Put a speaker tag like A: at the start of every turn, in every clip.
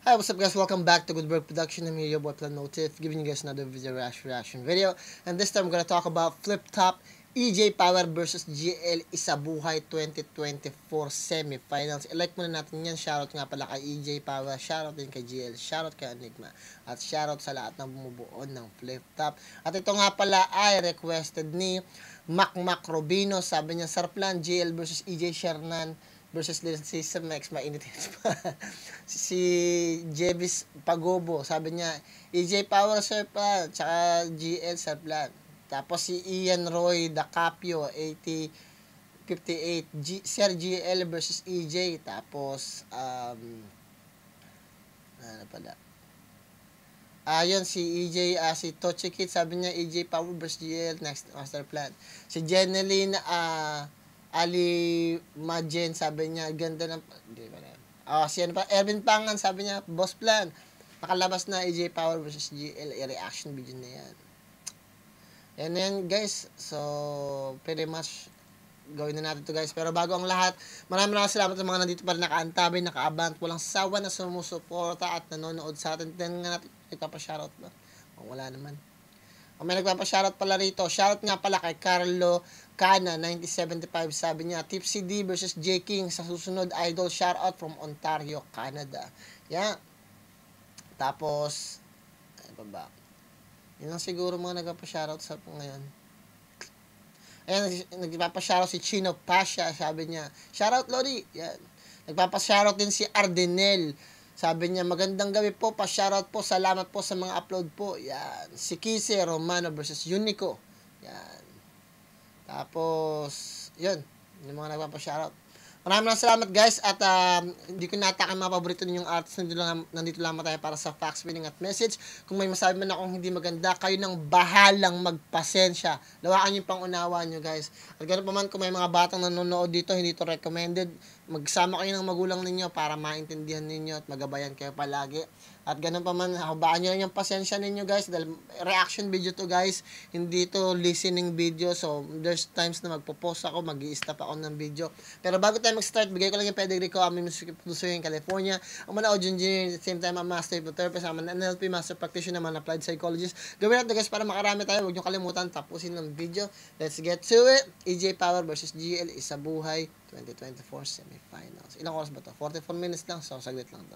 A: Hi, what's up guys? Welcome back to Good Work Production. I'm your boy Planotif, giving you guys another video reaction video. And this time we're gonna talk about Flip Top EJ Power versus GL Isabuhay 2024 semifinals. I-like muna natin yan. Shoutout nga pala kay EJ Power, shoutout din kay GL, shoutout kay Enigma, at shoutout sa lahat ng bumubuo ng Flip Top. At ito nga pala ay requested ni Mac Robino. Sabi niya, Sarplan, GL versus EJ Shernan versus si Max, mainit pa. Si Jevis Pagobo, sabi niya, EJ Power Sarplan, tsaka GL Sarplan. Tapos si Ian Roy Dacapio, 8058, Sir GL versus EJ. Tapos, ano pala? Ayun, si EJ, si Tochikit, sabi niya, EJ Power versus GL, next master plan. Si Jeneline, Ali Majen, sabi niya, ganda ng, si ano pa, Erwin Pangan, sabi niya, boss plan, nakalabas na EJ Power versus GL, reaction video na yan. Yan yan guys, so, pretty much, gawin na natin to guys. Pero bago ang lahat, maraming salamat sa mga nandito pa rin nakaantabay, nakaabant, walang sawa na sumusuporta at nanonood sa atin. Tingnan nga natin, nagpapashoutout ba? O, wala naman. O, may nagpapashoutout pala rito. Shoutout nga pala kay Carlo Cana, 1975. Sabi niya, Tipsy D versus J King sa susunod idol. Shoutout from Ontario, Canada. Yan. Tapos, ano pa ba? Yan lang siguro mga nagpapashoutout sa ngayon. Ayan, nagpapashoutout si Chino Pasha. Sabi niya, shoutout Lodi. Yan. Nagpapashoutout din si Ardenel. Sabi niya, magandang gabi po, pa-shoutout po, salamat po sa mga upload po. Yan. Si Kise Romano versus Unico. Yan. Tapos, yun. Yung mga nagpapa-shoutout. Maraming salamat guys. At hindi ko natakan mga paborito ninyong artists. Nandito lang tayo para sa facts, winning at message. Kung may masabi man akong hindi maganda, kayo nang bahalang magpasensya. Lawakan yung pangunawa nyo guys. At ganoon pa man, kung may mga batang nanonood dito, hindi to recommended, magsama kayo ng magulang ninyo para maintindihan ninyo at magabayan kayo palagi. At ganun pa man, habaan nyo lang yung pasensya ninyo guys, dahil reaction video to guys, hindi to listening video. So there's times na magpo-post ako, mag-i-stop ako ng video. Pero bago tayo mag-start, bigay ko lang yung pedigree ko. I'm a music producer in California. I'm an audio engineer, at the same time I'm a master hypnotherapist, I'm an NLP master practitioner, I'm an applied psychologist. Gawin natin guys para makarami tayo. Huwag nyo kalimutan, tapusin ng video. Let's get to it. EJ Power versus GL Isabuhay 2024 semifinals. Ilang oras ba to? 44 minutes lang, so saglit lang to.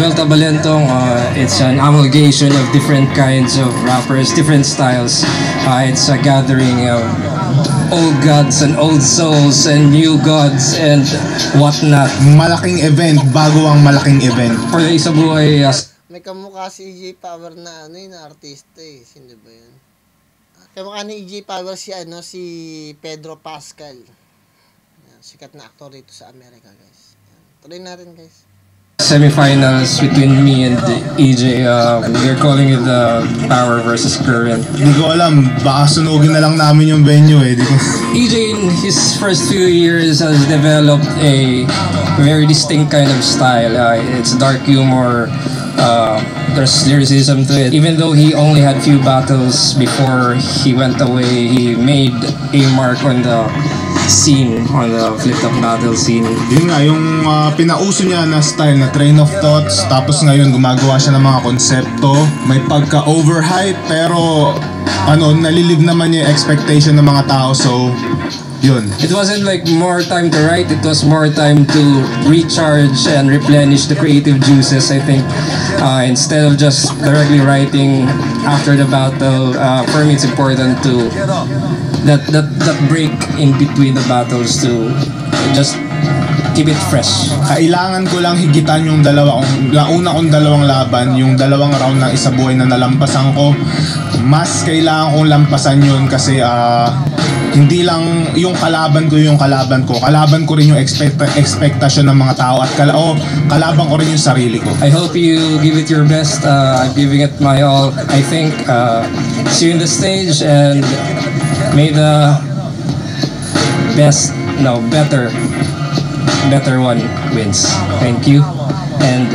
B: Vuelta Balentong, it's an amalgamation of different kinds of rappers, different styles. It's a gathering of old gods and old souls and new gods and whatnot.
C: Malaking event, bago ang malaking event.
B: For the Isabuhay,
A: may kamukha si EJ Power na na artista eh. Sino ba yun? Kamukha ni EJ Power si si Pedro Pascal. Yan, sikat na aktor dito sa Amerika guys. Yan. Tuloy natin guys.
B: Semifinals between me and EJ. We're calling it the Power versus Current.
C: Hindi ko alam, baka sunugin na lang namin yung venue eh.
B: EJ in his first few years has developed a very distinct kind of style. It's dark humor. There's lyricism to it. Even though he only had few battles before he went away, he made a mark on the scene, on the Flip Top battle scene.
C: Yun nga, yung pinauso niya na style na train of thoughts, tapos ngayon gumagawa siya ng mga konsepto, may pagka-overhype, pero nalilib naman yung expectation ng mga tao, so Yun.
B: It wasn't like more time to write, it was more time to recharge and replenish the creative juices, I think. Instead of just directly writing after the battle, for me it's important to that break in between the battles to just keep it fresh.
C: Kailangan ko lang higitan yung una kong dalawang laban, yung dalawang round ng isa buhay na nalampasan ko. Mas kailangan kong lampasan yun kasi hindi lang yung kalaban ko rin yung expectation ng mga tao at kalaban ko rin yung sarili ko.
B: I hope you give it your best. I'm giving it my all. I think see you in the stage and may the better one wins. Thank you. And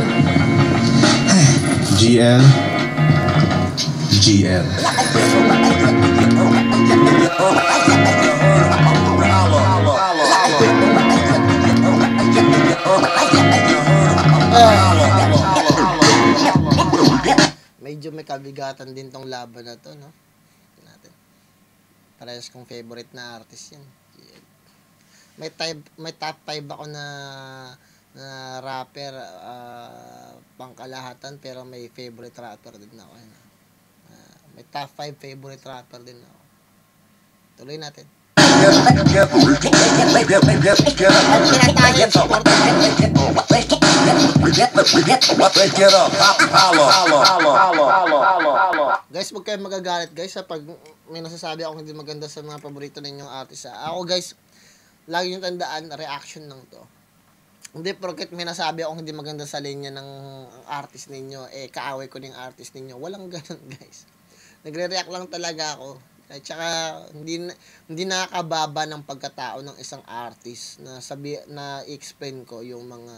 C: GL.
A: Medyo may kabigatan din tong laban na to, no? Natin. Parehas kong favorite na artist yan. May top 5 ako na rapper pangkalahatan, pero may favorite rapper din ako. May top 5 favorite rapper din ako. Tuloy natin. Guys, huwag kayong magagalit guys pag may nasasabi akong hindi maganda sa mga paborito ninyong artist. Ako guys, lagi nyo tandaan, reaction lang to. Hindi porket may nasabi akong hindi maganda sa linya ng artist ninyo, kaaway ko ng artist ninyo. Walang ganun guys. Nagre-react lang talaga ako. At saka hindi nakakababa ng pagkatao ng isang artist na i-explain ko yung mga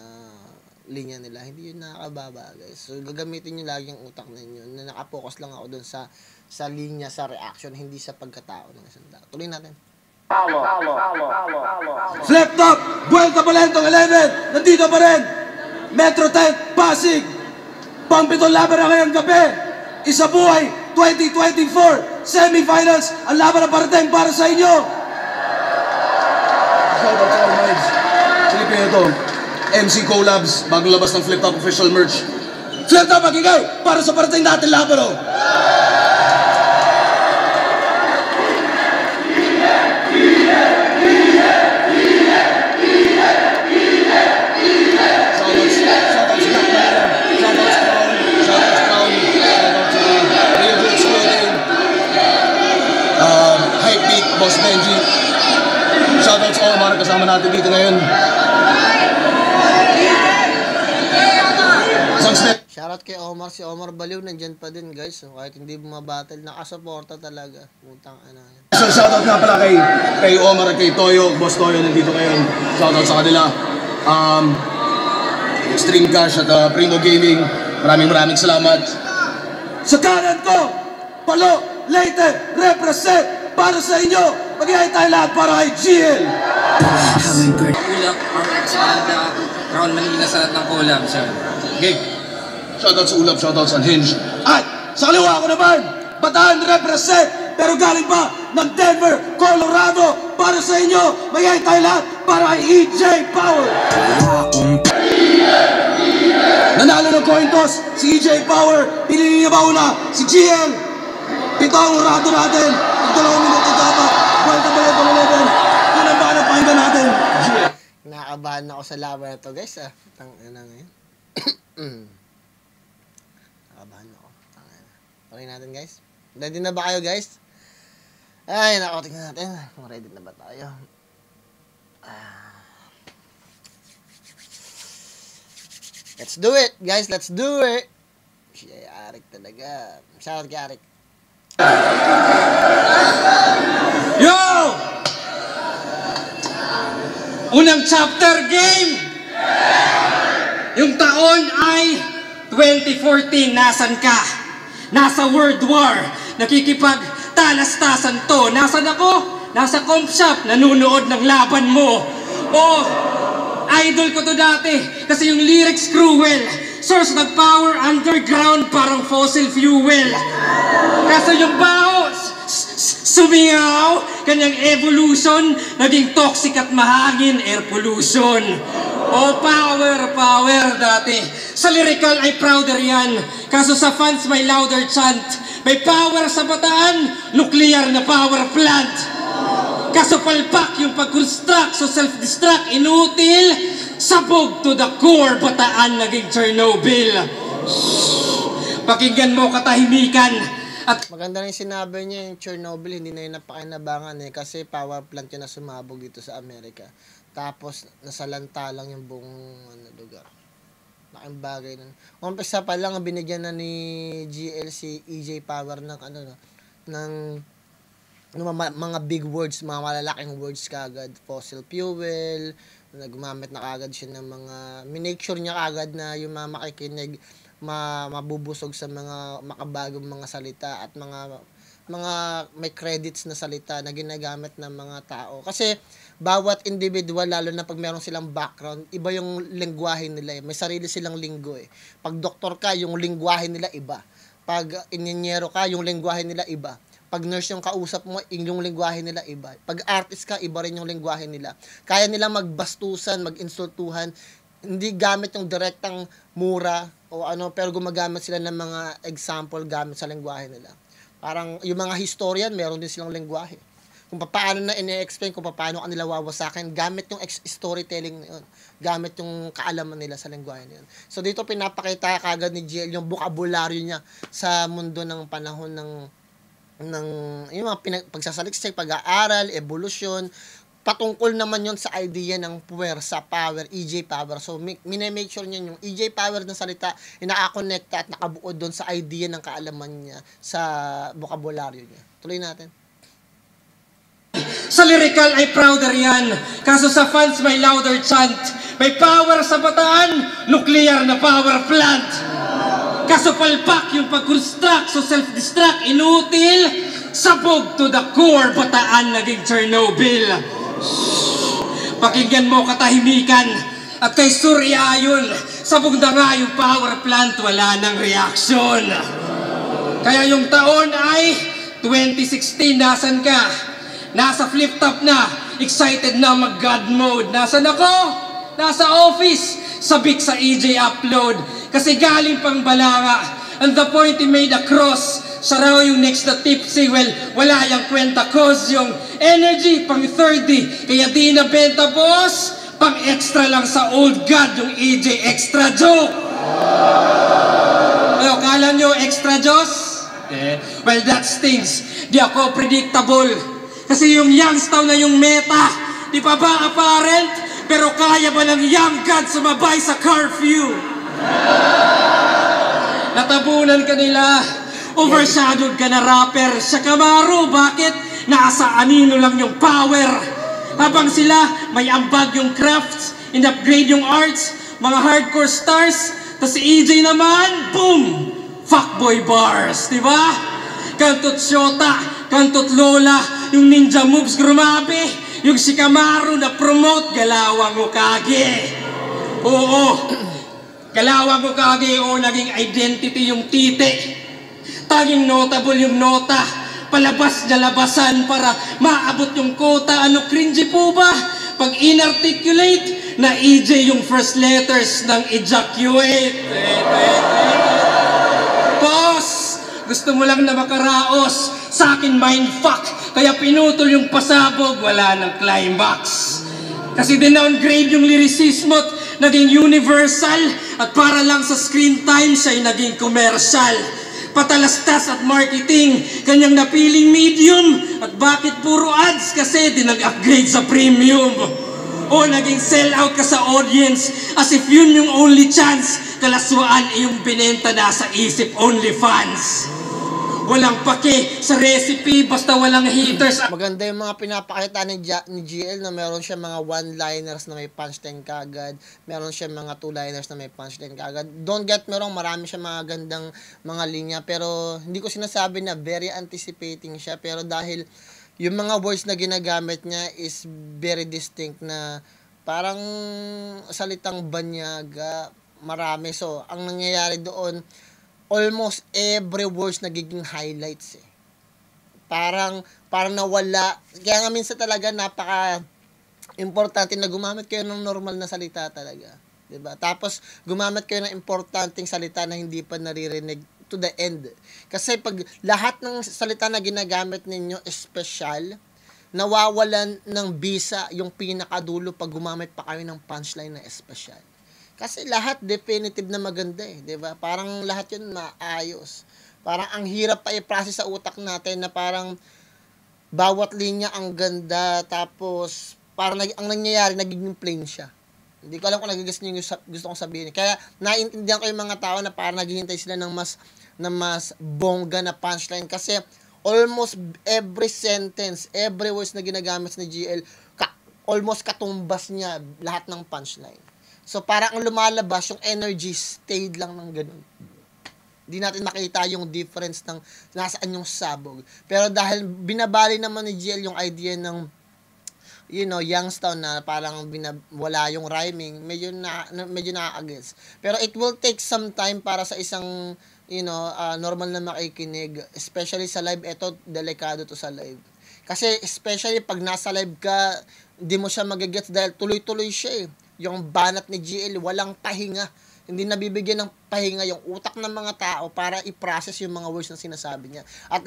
A: linya nila. Hindi yun nakakababa guys. So gagamitin nyo lagi yung utak ninyo. Na nakapokus lang ako dun sa linya, sa reaction, hindi sa pagkatao ng isang tao. Tuloy natin.
D: Flip top, Vuelta Palentong 11, nandito pa rin. Metro 10, Pasig. Pang-pitong laban na ngayong gabi. Isa buhay, 2024, semifinals. Ang laban na parating para sa inyo. Shout out to all minds. Silipin ito. MC Collabs, bagong labas ng Flip Top official merch. Flip Top, magigay para sa parating natin laban, oh. Boss Benji. Shoutout sa Omar, kasama natin dito ngayon.
A: Shoutout kay Omar, si Omar Baliw nandyan pa din guys. Kahit hindi bumabattle, nakasuporta talaga. Putang ano yan.
D: So shoutout nga pala kay Omar at kay Toyo, Boss Toyo nandito ngayon. Shoutout sa kanila. Extreme Cash at Primo Gaming. Maraming salamat. Sa kanan ko, Palo, Leyte, represent para sa inyo. Mag-ihay tayo lahat para kay GL.
B: Ulap, Crown Manila sa lahat ng collab, sir.
D: Okay. Shoutout sa Ulap, shoutout sa Unhinged. At sa kaliwa ko naman, Bataan represent, pero galing pa ng Denver, Colorado para sa inyo. Mag-ihay tayo lahat para kay EJ Power. Nanalo ng coin toss si EJ Power. Pinili niya ba una? Si GL. Pito ang rato natin. 2 minuto dapat. Vuelta Palentong 11. Yun ang baka pakinggan natin.
A: Nakakabahan na ako sa laban na to guys. Tang ina ngayon. Nakakabahan ako. Okay natin guys. Ready na ba kayo guys? Ay, nako, tingnan natin. Kung ready na ba tayo? Let's do it guys. Let's do it. Siya, Arik talaga. Shoutout kay Arik.
E: Yo! Unang chapter game! Yung taon ay 2014. Nasan ka? Nasa World War. Nakikipagtalas-tasan to. Nasan ako? Nasa comp shop. Nanunood ng laban mo. Oh, idol ko to dati. Kasi yung lyrics cruel. Source ng power underground parang fossil fuel. Kaso yung baho Sumingaw, kanyang evolution, naging toxic at mahangin, air pollution. Oh, power dati. Sa lyrical ay prouder yan. Kaso sa fans may louder chant. May power sa bataan, nuclear na power plant. Kaso palpak yung pag-construct, so self-destruct, inutil. Sabog to the core, bataan naging Chernobyl. Pakinggan mo katahimikan. At
A: Maganda rin sinabi niya yung Chernobyl, hindi na yun napakinabangan kasi power plant yun na sumabog dito sa Amerika. Tapos, nasalanta lang yung buong lugar. Laking bagay nun. Umpisa pa lang, binigyan na ni GLC EJ Power ng mga big words, mga malalaking words kagad. Fossil fuel, gumamit na kagad siya ng mga, minake sure niya kagad na yung mga makikinig, mabubusog sa mga makabagong mga salita at mga may credits na salita na ginagamit ng mga tao. Kasi bawat individual, lalo na pag meron silang background, iba yung lengguwahe nila. May sarili silang linggo . Pag doktor ka, yung lengguwahe nila iba. Pag inyenyero ka, yung lengguwahe nila iba. Pag nurse yung kausap mo, yung lengguwahe nila iba. Pag artist ka, iba rin yung lengguwahe nila. Kaya nila magbastusan, mag-insultuhan, hindi gamit yung direktang mura o pero gumagamit sila ng mga example gamit sa lengguwahe nila. Parang yung mga historian, meron din silang lengguwahe. Kung paano na ine-explain, kung paano kanila wawasakin, gamit yung storytelling na yun. Gamit yung kaalaman nila sa lengguwahe na yun. So dito pinapakita kagad ni GL yung bokabularyo niya sa mundo ng panahon ng yung mga pagsasaliksik, pag-aaral, evolution. Patungkol naman yon sa idea ng puwersa, power, EJ Power. So, minimake sure niya yung EJ Power ng salita, inaka-connecta at nakabuod doon sa idea ng kaalaman niya sa bokabularyo niya. Tuloy natin.
E: sa lyrical ay prouder yan. Kaso sa fans may louder chant. May power sa bataan, nuclear na power plant. Kaso palpak yung pag-construct, so self-destruct, inutil. Sabog to the core, bataan naging Chernobyl. Pakinggan mo katahimikan. At kay Surya yun, sabog na nga yung power plant, wala nang reaction. Kaya yung taon ay 2016, nasan ka? Nasa flip top na, excited na mag-God mode. Nasan ako? Nasa office, sabik sa EJ upload. Kasi galing pang balanga. And the point he made across, siya raw yung next na tipsy. Well, wala yung kwenta cause yung energy pang 30. Kaya di na benta boss, pang extra lang sa old god yung EJ extra joke. Ano, kala nyo extra Diyos? Well, that stings. Di ako predictable. Kasi yung youngstown na yung meta, di pa ba apparent? Pero kaya ba ng young god sumabay sa curfew? Natabunan ka nila. Overshadowed ka na rapper. Sa Camaro, bakit? Nasa anino lang yung power. Habang sila, may ambag yung crafts, in-upgrade yung arts, mga hardcore stars, tas si EJ naman, boom! Fuckboy bars, di ba? Kantot Shota, kantot Lola, yung ninja moves, grabe. Yung si Camaro na promote, Galawang Hokage. Oo, Galawang Hokage, naging identity yung tite. Taging notable yung nota, palabas na labasan para maabot yung kota. Ano cringy po ba? Pag inarticulate, na EJ yung first letters ng ejaculate. Boss, gusto mo lang na makaraos, sa akin mindfuck, kaya pinutol yung pasabog, wala ng climax. Kasi dinowngrade yung lyricismo at naging universal, at para lang sa screen time siya'y naging commercial. Patalastas at marketing, kanyang napiling medium. At bakit puro ads? Kasi di nag-upgrade sa premium. O naging sell out ka sa audience, as if yun yung only chance. Kalaswaan yung binenta na sa isip only fans. Walang pake sa recipe, basta walang haters.
A: Maganda yung mga pinapakita ni GL na meron siya mga one-liners na may punchline kagad. Meron siya mga two-liners na may punchline kagad. Don't get me wrong, marami siya mga gandang mga linya. Pero hindi ko sinasabi na very anticipating siya. Pero dahil yung mga words na ginagamit niya is very distinct na parang salitang banyaga, marami. So, ang nangyayari doon, almost every words nagiging highlights . Parang nawala. Kaya nga minsan talaga importante na gumamit kayo ng normal na salita talaga. 'Di ba? Tapos gumamit kayo ng importanteng salita na hindi pa naririnig to the end. Kasi pag lahat ng salita na ginagamit ninyo espesyal, nawawalan ng bisa yung pinakadulo pag gumamit pa kayo ng punchline na espesyal. Kasi lahat definitive na maganda 'di ba? Parang lahat 'yun maayos. Parang ang hirap pa i-process sa utak natin na parang bawat linya ang ganda, tapos parang ang nangyayari, nagiging plain siya. Hindi ko alam kung nagigets niyo yung gusto kong sabihin. Kaya naiintindihan ko yung mga tao na parang naghihintay sila ng mas bongga na punchline. Kasi almost every sentence, every words na ginagamit ni GL, almost katumbas niya lahat ng punchline. So parang ang lumalabas, yung energy stayed lang ng ganun. Hindi natin makita yung difference ng nasaan yung sabog. Pero dahil binabali naman ni GL yung idea ng Youngstown na parang wala yung rhyming, medyo nakaka-gets. Pero it will take some time para sa isang normal na makikinig, especially sa live. Ito, delikado to sa live. Kasi especially pag nasa live ka, hindi mo siya magigets dahil tuloy-tuloy siya eh. Yung banat ni GL, walang pahinga. Hindi nabibigyan ng pahinga yung utak ng mga tao para i-process yung mga words na sinasabi niya. At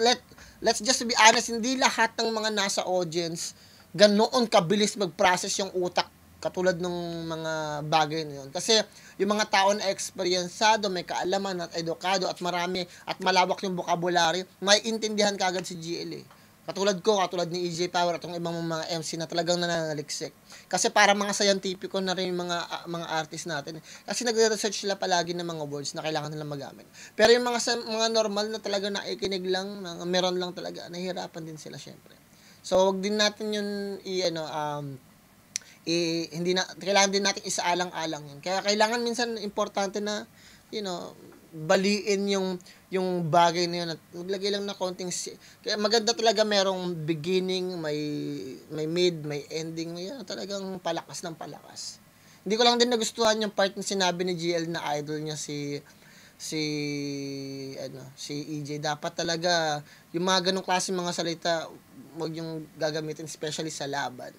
A: let's just be honest, hindi lahat ng mga nasa audience ganoon kabilis mag-process yung utak katulad ng mga bagay na yun. Kasi yung mga tao na eksperyensado, may kaalaman at edukado at marami at malawak yung vocabulary, may intindihan kagad si GL eh. Katulad ni EJ Power at yung ibang mga MC na talagang nananaliksik. Kasi para mga scientifico na rin yung mga artist natin. Kasi nagre-research sila palagi ng mga words na kailangan nilang magamit. Pero yung mga normal na talaga nakikinig lang, meron lang talaga, nahihirapan din sila syempre. So wag din natin yun kailangan din natin isaalang-alang yun. Kaya kailangan minsan importante na baliin yung bagay na yun at maglagay lang na konting kaya maganda talaga merong beginning, may mid, may ending, yan talagang palakas ng palakas. Hindi ko lang din nagustuhan yung part na sinabi ni GL na idol niya si EJ. Dapat talaga yung mga ganong klase mga salita wag yung gagamitin especially sa laban.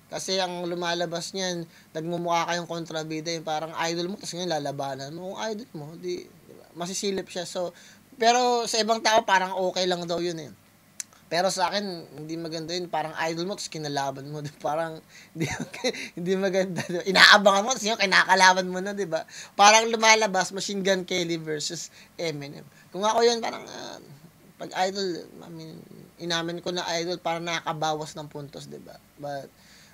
A: Kasi ang lumalabas niyan, nagmumukha kayong kontrabida, yung parang idol mo, tapos ngayon lalabanan mo. Kung idol mo, diba? Masisilip siya. So, pero sa ibang tao, parang okay lang daw yun eh. Pero sa akin, hindi maganda yun. Parang idol mo, tapos kinalaban mo. Parang, hindi maganda. Inaabangan mo, tapos yung kinakalaban mo na, diba? Parang lumalabas, Machine Gun Kelly versus Eminem. Kung ako yun, parang, pag idol, inamin ko na idol, parang nakakabawas ng puntos, diba? But,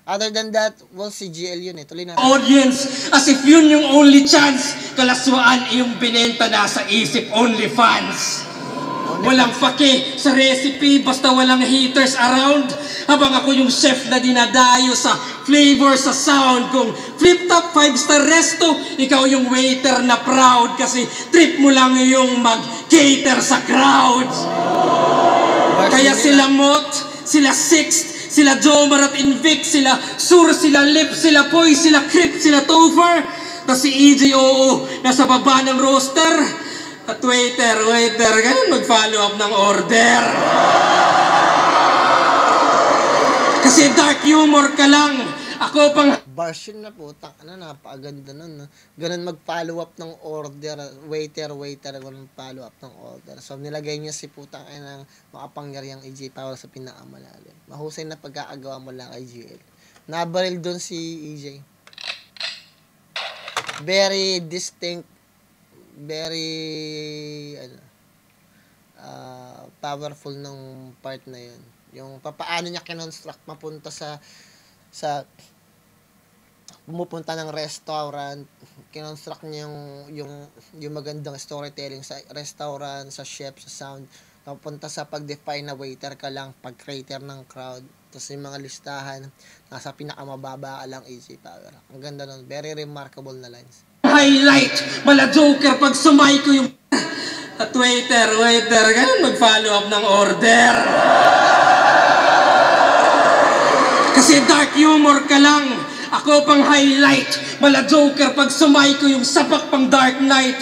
A: other than that, well, si GL yun eh. Tuloy natin.
E: Audience, as if yun yung only chance, kalaswaan yung binenta na sa isip only fans. Walang pake sa recipe, basta walang haters around. Habang ako yung chef na dinadayo sa flavor, sa sound. Kung flip top 5-star resto, ikaw yung waiter na proud kasi trip mo lang yung mag-cater sa crowds. Kaya sila Mot, sila Sixth, sila Jomar at Invic, sila Sur, sila Lip, sila Poy, sila Crip, sila Topher. Tapos si EJ Oo, nasa baba ng roster. At waiter, ganun mag-follow up ng order. Kasi dark humor ka lang. Ako pang...
A: Bars yun na po, napakaganda nun. Ganun mag-follow up ng order, waiter, ganun follow up ng order. So nilagay niya si putang ng makapangyariang EJ Power sa pinakamalalim. Mahusay na pagkakagawa mo lang kay GL. Nabaril dun si EJ. Very distinct, very powerful ng part na yun. Yung papaano niya kinonstruct mapunta sa pumupunta ng restaurant, kinonstruct niya yung magandang storytelling sa restaurant, sa chef, sa sound, papunta sa pag-define na waiter ka lang, pag-creator ng crowd, tapos yung mga listahan, nasa pinakamababa ka lang, EJ Power. Ang ganda nun, very remarkable na lines.
E: Highlight, mala joker pag sumay ko yung... At waiter, ganun mag-follow up ng order. Kasi dark humor ka lang. Ako pang highlight, mala joker pag sumay ko yung sapak pang Dark Knight.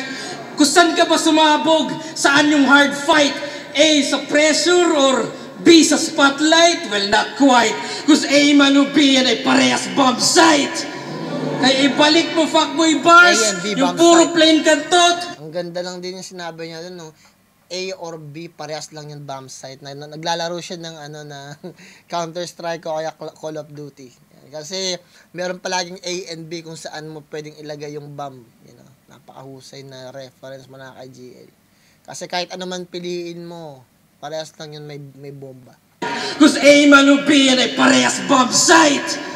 E: Kung saan ka ba sumabog? Saan yung hard fight? A, sa pressure or B sa spotlight? Well, not quite. Cause A man o B yan ay parehas bomb site. Ay ibalik mo fuckboy bars,
A: A and B
E: yung
A: bomb
E: puro
A: site.
E: plain kantot.
A: Ang ganda lang din yung sinabi niya doon, no? A or B, parehas lang yung bomb site. Naglalaro siya ng Counter-Strike o kaya Call of Duty. Kasi meron palaging A and B kung saan mo pwedeng ilagay yung bomb. Napakahusay na reference mo na kay GL. Kasi kahit ano man piliin mo, parehas lang yun may bomba.
E: Cause A man o B yan ay parehas bomb site.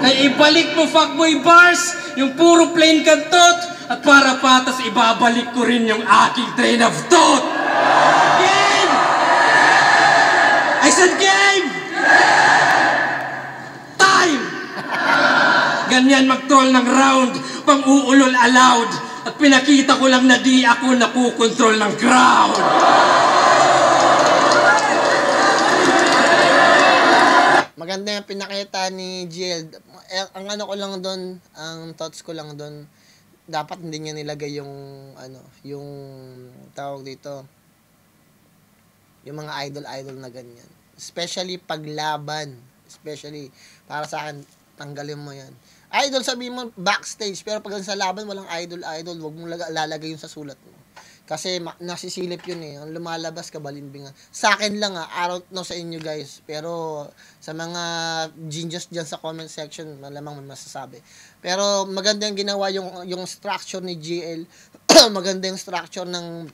E: Ay ibalik mo fuckboy bars, yung puro plain kantot, at para patas ibabalik ko rin yung aking train of thought. Game! I said game! Time! Ganyan mag-troll ng round, pang uulol allowed, at pinakita ko lang na di ako nakukontrol ng crowd.
A: Maganda yung pinakita ni GL. Ang ano ko lang doon, ang thoughts ko lang doon, dapat hindi niya nilagay yung yung tawag dito, yung mga idol na ganyan. Especially paglaban. Especially para sa akin, tanggalin mo yan. Idol, sabihin mo backstage, pero pag sa laban walang idol, wag mong lalagay yun sa sulat mo. Kasi nasisilip yun eh. Ang lumalabas ka, balimbingan. Sa akin lang I don't know sa inyo guys. Pero sa mga genius dyan sa comment section, malamang may masasabi. Pero maganda yung ginawa yung structure ni GL. Maganda yung structure ng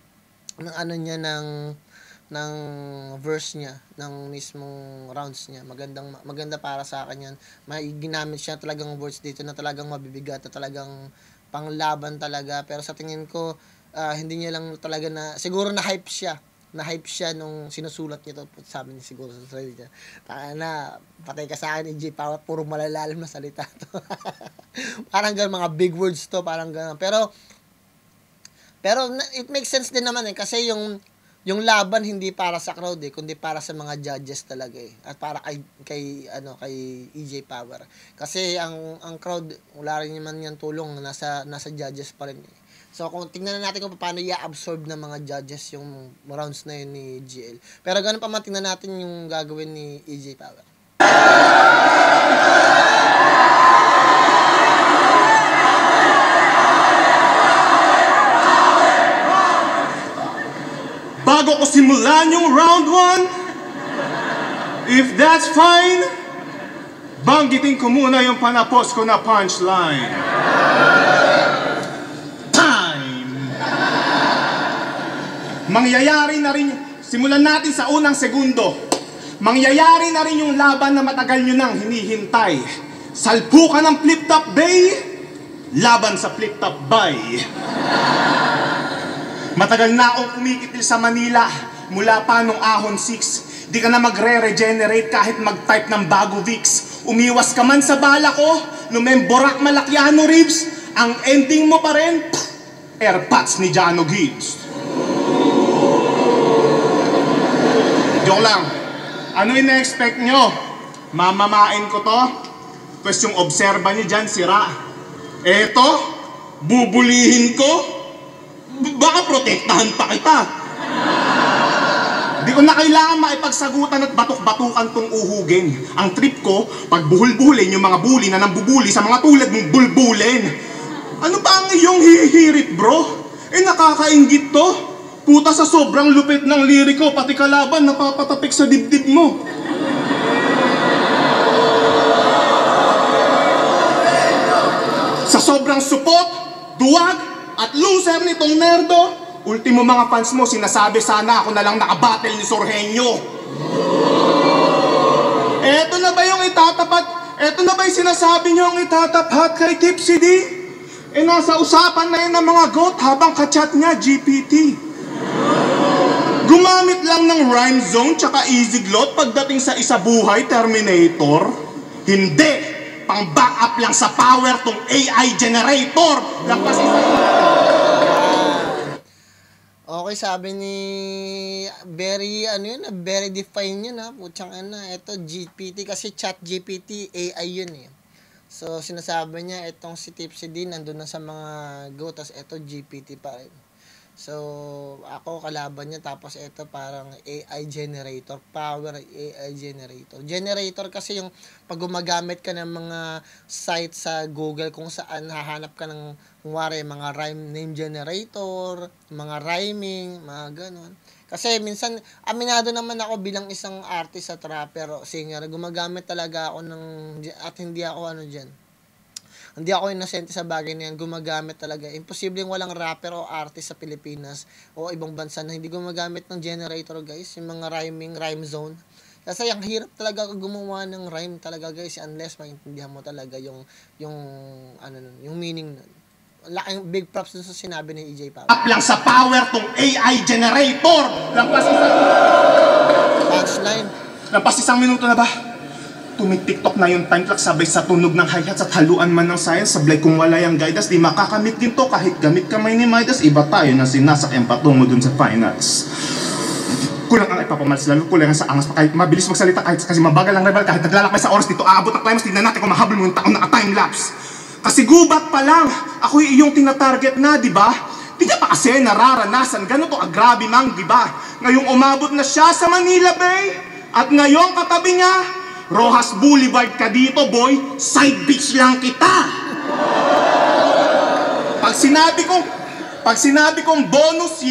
A: verse niya, ng mismong rounds niya. Maganda para sa akin yan. May ginamit siya talagang words dito na talagang mabibigat, na talagang panglaban talaga. Pero sa tingin ko, hindi niya lang talaga siguro na-hype siya nung sinusulat niya to. Sabi niya siguro sa sarili niya, patay ka sa akin, EJ Power, puro malalalim na salita to. Parang ganun, mga big words to, parang ganun. Pero it makes sense din naman eh, kasi yung laban hindi para sa crowd kundi para sa mga judges talaga at para kay EJ Power. Kasi ang crowd, wala rin naman yan tulong, nasa judges pa rin So, kung tingnan natin kung paano i-absorb ng mga judges yung rounds na yun ni GL. Pero ganun pa man, tingnan natin yung gagawin ni EJ Power.
C: Bago ko simulan yung round 1, if that's fine, banggitin ko muna yung panapos ko na punchline. Mangyayari na rin, simulan natin sa unang segundo. Mangyayari na rin yung laban na matagal nyo nang hinihintay. Salpukan ng Flip-Top Bay, laban sa Flip-Top Bay. Matagal na akong kumikitil sa Manila, mula pa nung Ahon 6. Di ka na magre-regenerate kahit mag-type ng bago Vicks. Umiwas ka man sa bala ko, lumemborak Malakiano ribs, ang ending mo pa rin, airpods ni Jano Gibbs. Joke lang. Ano ina-expect nyo? Mamamain ko to? Pwes yung obserba nyo dyan, sira. Eto, bubulihin ko? Baka protektahan pa kita. Di ko na kailangan maipagsagutan at batok-batukan tong uhugin. Ang trip ko, pag buhul-buhulin yung mga bully na nambubuli sa mga tulad mong bulbulin. Ano ba ang iyong hihirit, bro? Nakakaingit to. Puta, sa sobrang lupit ng liriko, pati kalaban napapatapik sa dibdib mo. Sa sobrang supot, duwag, at loser nitong nerdo, ultimo mga fans mo, sinasabi sana ako na lang nakabattle ni Sorhenyo. Eto na ba yung itatapat? Eto na ba yung sinasabi nyo ang itatapat kay Tipsy D? Nasa usapan na yun ng mga goat habang kachat niya, GPT. Gumamit lang ng rhyme zone tsaka easy glot pagdating sa isa buhay Terminator? Hindi! Pang backup lang sa power tong AI generator!
A: Okay, sabi ni very very define yun putsang ito GPT kasi chat GPT AI yun So sinasabi niya itong si Tipsy D nandun na sa mga go, tas ito GPT pa rin. So, ako kalaban niya, tapos ito parang AI generator, power AI generator. Generator kasi yung pag gumagamit ka ng mga site sa Google kung saan hahanap ka ng kunwari, mga rhyme name generator, mga rhyming, mga ganon. Kasi minsan, aminado naman ako bilang isang artist at rapper o singer, gumagamit talaga ako at hindi ako hindi ako inosente sa bagay na yan, gumagamit talaga. Imposibleng walang rapper o artist sa Pilipinas o ibang bansa na hindi gumagamit ng generator, guys. Yung mga rhyme zone. Kasi ang hirap talaga gumawa ng rhyme talaga, guys, unless maintindihan mo talaga yung meaning nun. Laking big props dun sa sinabi ni EJ Power.
F: Lang sa power tong AI generator. Lampas isang minuto na ba? Tumitiktok na yung time clock sabay sa tunog ng hi-hats at haluan man ng science. Sablay kung wala yung guidance, di makakamit din to kahit gamit kamay ni Midas. Iba tayo na sinasakyan patungo dun sa finals. Kulang ang ipapamalas, lalo kulang sa angas pa kahit mabilis magsalita kahit kasi mabagal ang rebel kahit naglalakbay sa oras dito aabot ang climax. Tignan natin kung mahabol mo yung taon naka-timelapse. Kasi gubat pa lang, ako yung tinatarget na, di ba? Di niya pa kasi nararanasan, ganun to agrabe mang, di ba? Ngayong umabot na siya sa Manila Bay at ngayong katabi niya, Rojas Boulevard ka dito, boy. Side beach lang kita. Pag sinabi kong bonus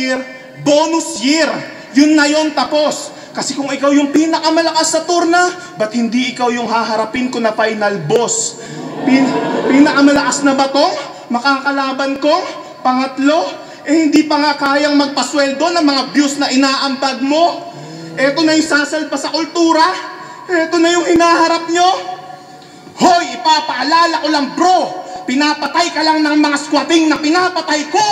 F: year, yun na yun tapos. Kasi kung ikaw yung pinakamalakas sa turna, ba't hindi ikaw yung haharapin ko na final boss? Pinakamalakas na ba to? Makakalaban ko? Pangatlo? Hindi pa nga kayang magpasweldo ng mga views na inaambag mo. Eto na yung sasalpa sa kultura. Eto na yung hinaharap nyo. Hoy, ipapaalala ko lang bro, pinapatay ka lang ng mga squatting na pinapatay ko.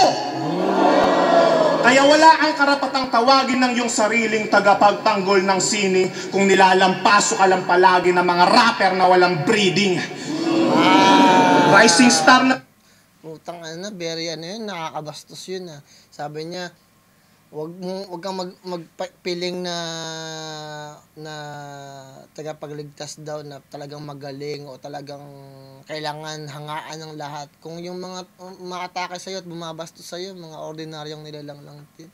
F: Kaya wala ang karapatang tawagin ng iyong sariling tagapagtanggol ng sining kung nilalampaso ka lang palagi ng mga rapper na walang breeding. Rising star na...
A: Putang very yun, nakakabastos yun Sabi niya, wag kang magpiling na tagapagligtas daw na talagang magaling o talagang kailangan hangaan ng lahat. Kung yung mga maatake sa'yo at bumabastos sa'yo, mga ordinaryong nilalang lang din.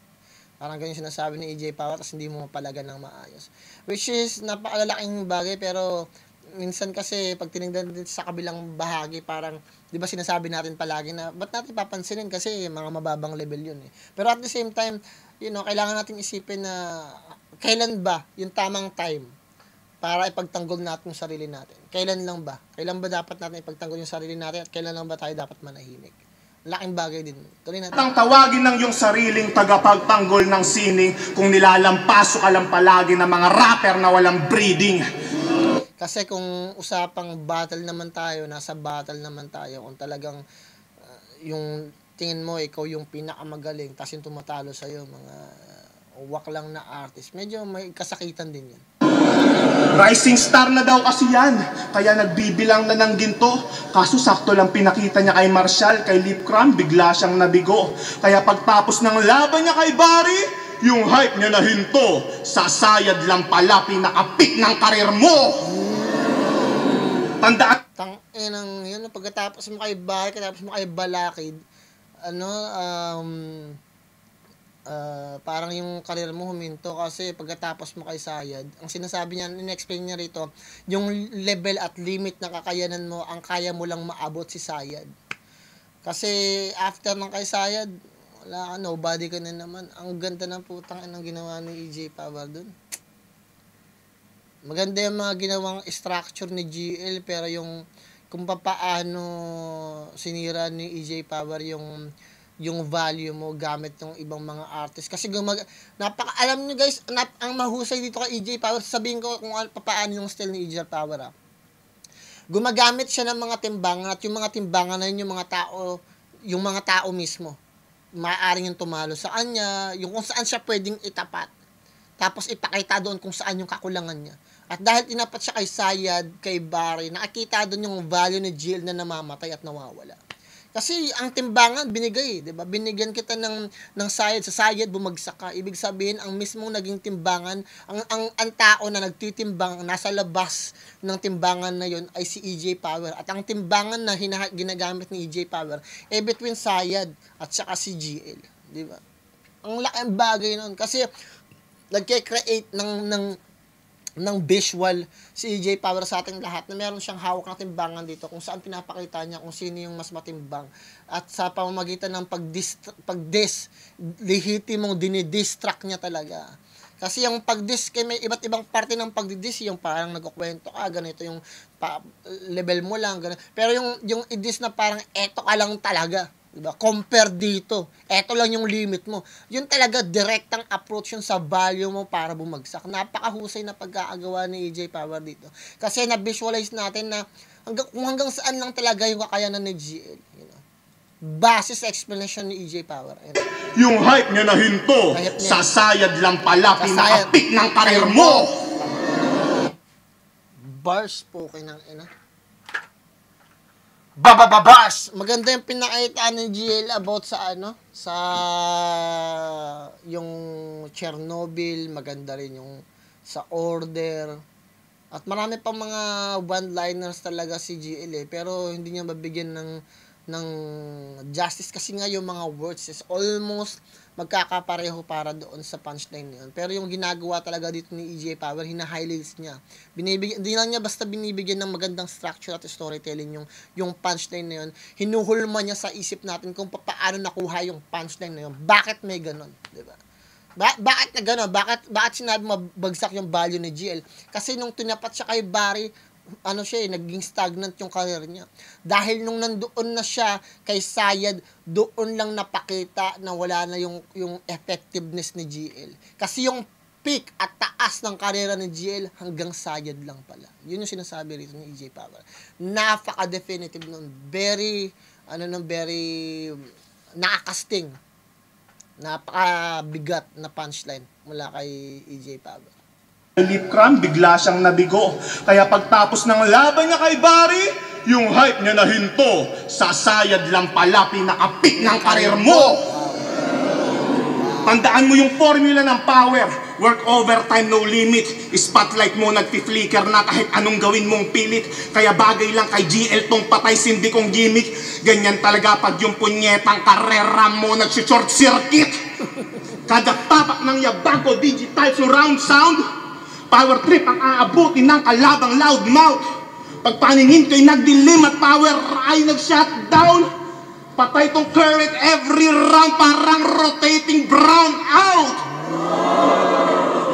A: Parang ganyan sinasabi ni EJ Power tapos hindi mo mapalagan ng maayos. Which is napakalaking bagay pero minsan kasi pag tinignan din sa kabilang bahagi parang, di ba sinasabi natin palagi na ba't natin papansinin kasi mga mababang level yun Pero at the same time, kailangan natin isipin na kailan ba yung tamang time para ipagtanggol natin yung sarili natin. Kailan ba dapat natin ipagtanggol yung sarili natin at kailan lang ba tayo dapat manahimik? Laking bagay din. Tuloy natin.
F: Ang tawagin ng iyong sariling tagapagtanggol ng sining kung nilalampaso ka lang palagi ng mga rapper na walang breeding.
A: Kasi kung usapang battle naman tayo, nasa battle naman tayo, kung talagang yung tingin mo, ikaw yung pinakamagaling, tapos yung tumatalo sa'yo, mga uwak lang na artist, medyo may kasakitan din yan.
F: Rising star na daw kasi yan, kaya nagbibilang na ng ginto. Kaso sakto lang pinakita niya kay Marshall, kay Lip Cram, bigla siyang nabigo. Kaya pagtapos ng laban niya kay Barry, yung hype niya na hinto, sasayad lang pala pinaka-peak ng karir mo. Tandaan.
A: Yun, pagkatapos mo kay Barry, pagkatapos mo kay Balakid, parang yung karir mo huminto kasi pagkatapos mo kay Sayad, ang sinasabi niya, in-explain niya rito, yung level at limit na kakayanan mo, ang kaya mo lang maabot si Sayad. Kasi after ng kay Sayad, wala ka, nobody ka na naman. Ang ganda ng putang inang ginawa ni EJ Power dun. Maganda yung mga ginawang structure ni GL, pero yung kung paano sinira ni EJ Power yung value mo gamit ng ibang mga artist. Kasi alam nyo guys, ang mahusay dito kay EJ Power, sabihin ko kung paano yung style ni EJ Power Gumagamit siya ng mga timbangan at yung mga timbangan na yun, yung mga tao mismo. Maaaring yung tumalo sa kanya, yung kung saan siya pwedeng itapat. Tapos ipakita doon kung saan yung kakulangan niya. At dahil tinapat siya kay Sayad, kay Barry, nakikita doon yung value ni Jill na namamatay at nawawala. Kasi ang timbangan binigay, 'di ba? Binigyan kita ng Sayad, sa Sayad bumagsak ka. Ibig sabihin ang mismong naging timbangan, ang tao na nagtitimbang nasa labas ng timbangan na 'yon ay si EJ Power. At ang timbangan na ginagamit ni EJ Power between Sayad at saka si GL, 'di ba? Ang laking bagay nun. Kasi, nagke-create ng visual si EJ Power sa ating lahat na meron siyang hawak na timbangan dito kung saan pinapakita niya kung sino yung mas matimbang at sa pamamagitan ng lehitimong dinidistract niya talaga. Kasi yung pag-diss, may iba't ibang parte ng pag-diss, yung parang nagkukwento ka, ganito yung level mo lang, ganito. Pero yung i-diss na parang eto ka lang talaga. Diba? Compare dito. Eto lang yung limit mo. Yun talaga, direktang approach yun sa value mo para bumagsak. Napakahusay na pagkakagawa ni EJ Power dito. Kasi na-visualize natin na hanggang saan lang talaga yung kakayanan ni GL. You know? Base sa explanation ni EJ Power.
F: Yung hype niya na hinto, sasayad lang pala, pinaka-peak ng karir mo!
A: Bars po kinang ina. Babababas! Maganda yung pinakita ni GL about sa yung Chernobyl, maganda rin yung sa Order. At marami pang mga one-liners talaga si GL pero hindi niya mabigyan ng justice kasi nga yung mga words is almost magkakapareho para doon sa punchline niyon. Pero yung ginagawa talaga dito ni EJ Power, hina-highlights niya. Hindi lang niya basta binibigyan ng magandang structure at storytelling yung punchline na yun. Hinuhulma niya sa isip natin kung paano nakuha yung punchline na yun. Bakit may ganon? Diba? Bakit na gano'n? Bakit sinabi mabagsak yung value ni GL? Kasi nung tinapat siya kay Barry, naging stagnant yung career niya. Dahil nung nandoon na siya kay Sayad, doon lang napakita na wala na yung effectiveness ni GL. Kasi yung peak at taas ng karera ni GL hanggang Sayad lang pala. Yun yung sinasabi rito ni EJ Power. Napaka-definitive nun. Very nakakasting. Napakabigat na punchline mula kay EJ Power.
F: Lip cram, bigla siyang nabigo. Kaya pagtapos ng laban niya kay Barry, yung hype niya na hinto, sasayad lang pala, pinaka-peak ng karir mo! Tandaan mo yung formula ng power. Work overtime, no limit. Spotlight mo nagpi-flicker na kahit anong gawin mong pilit. Kaya bagay lang kay GL tong patay sindi kong gimmick. Ganyan talaga pag yung punyetang karera mo nag-short circuit. Kada tapak ng yabang ko, digital surround sound. Power trip ang aabutin ng kalabang loudmouth. Pagpaningin ko'y nagdilim at power ay nag-shutdown. Patay tong current every round, parang rotating brown out.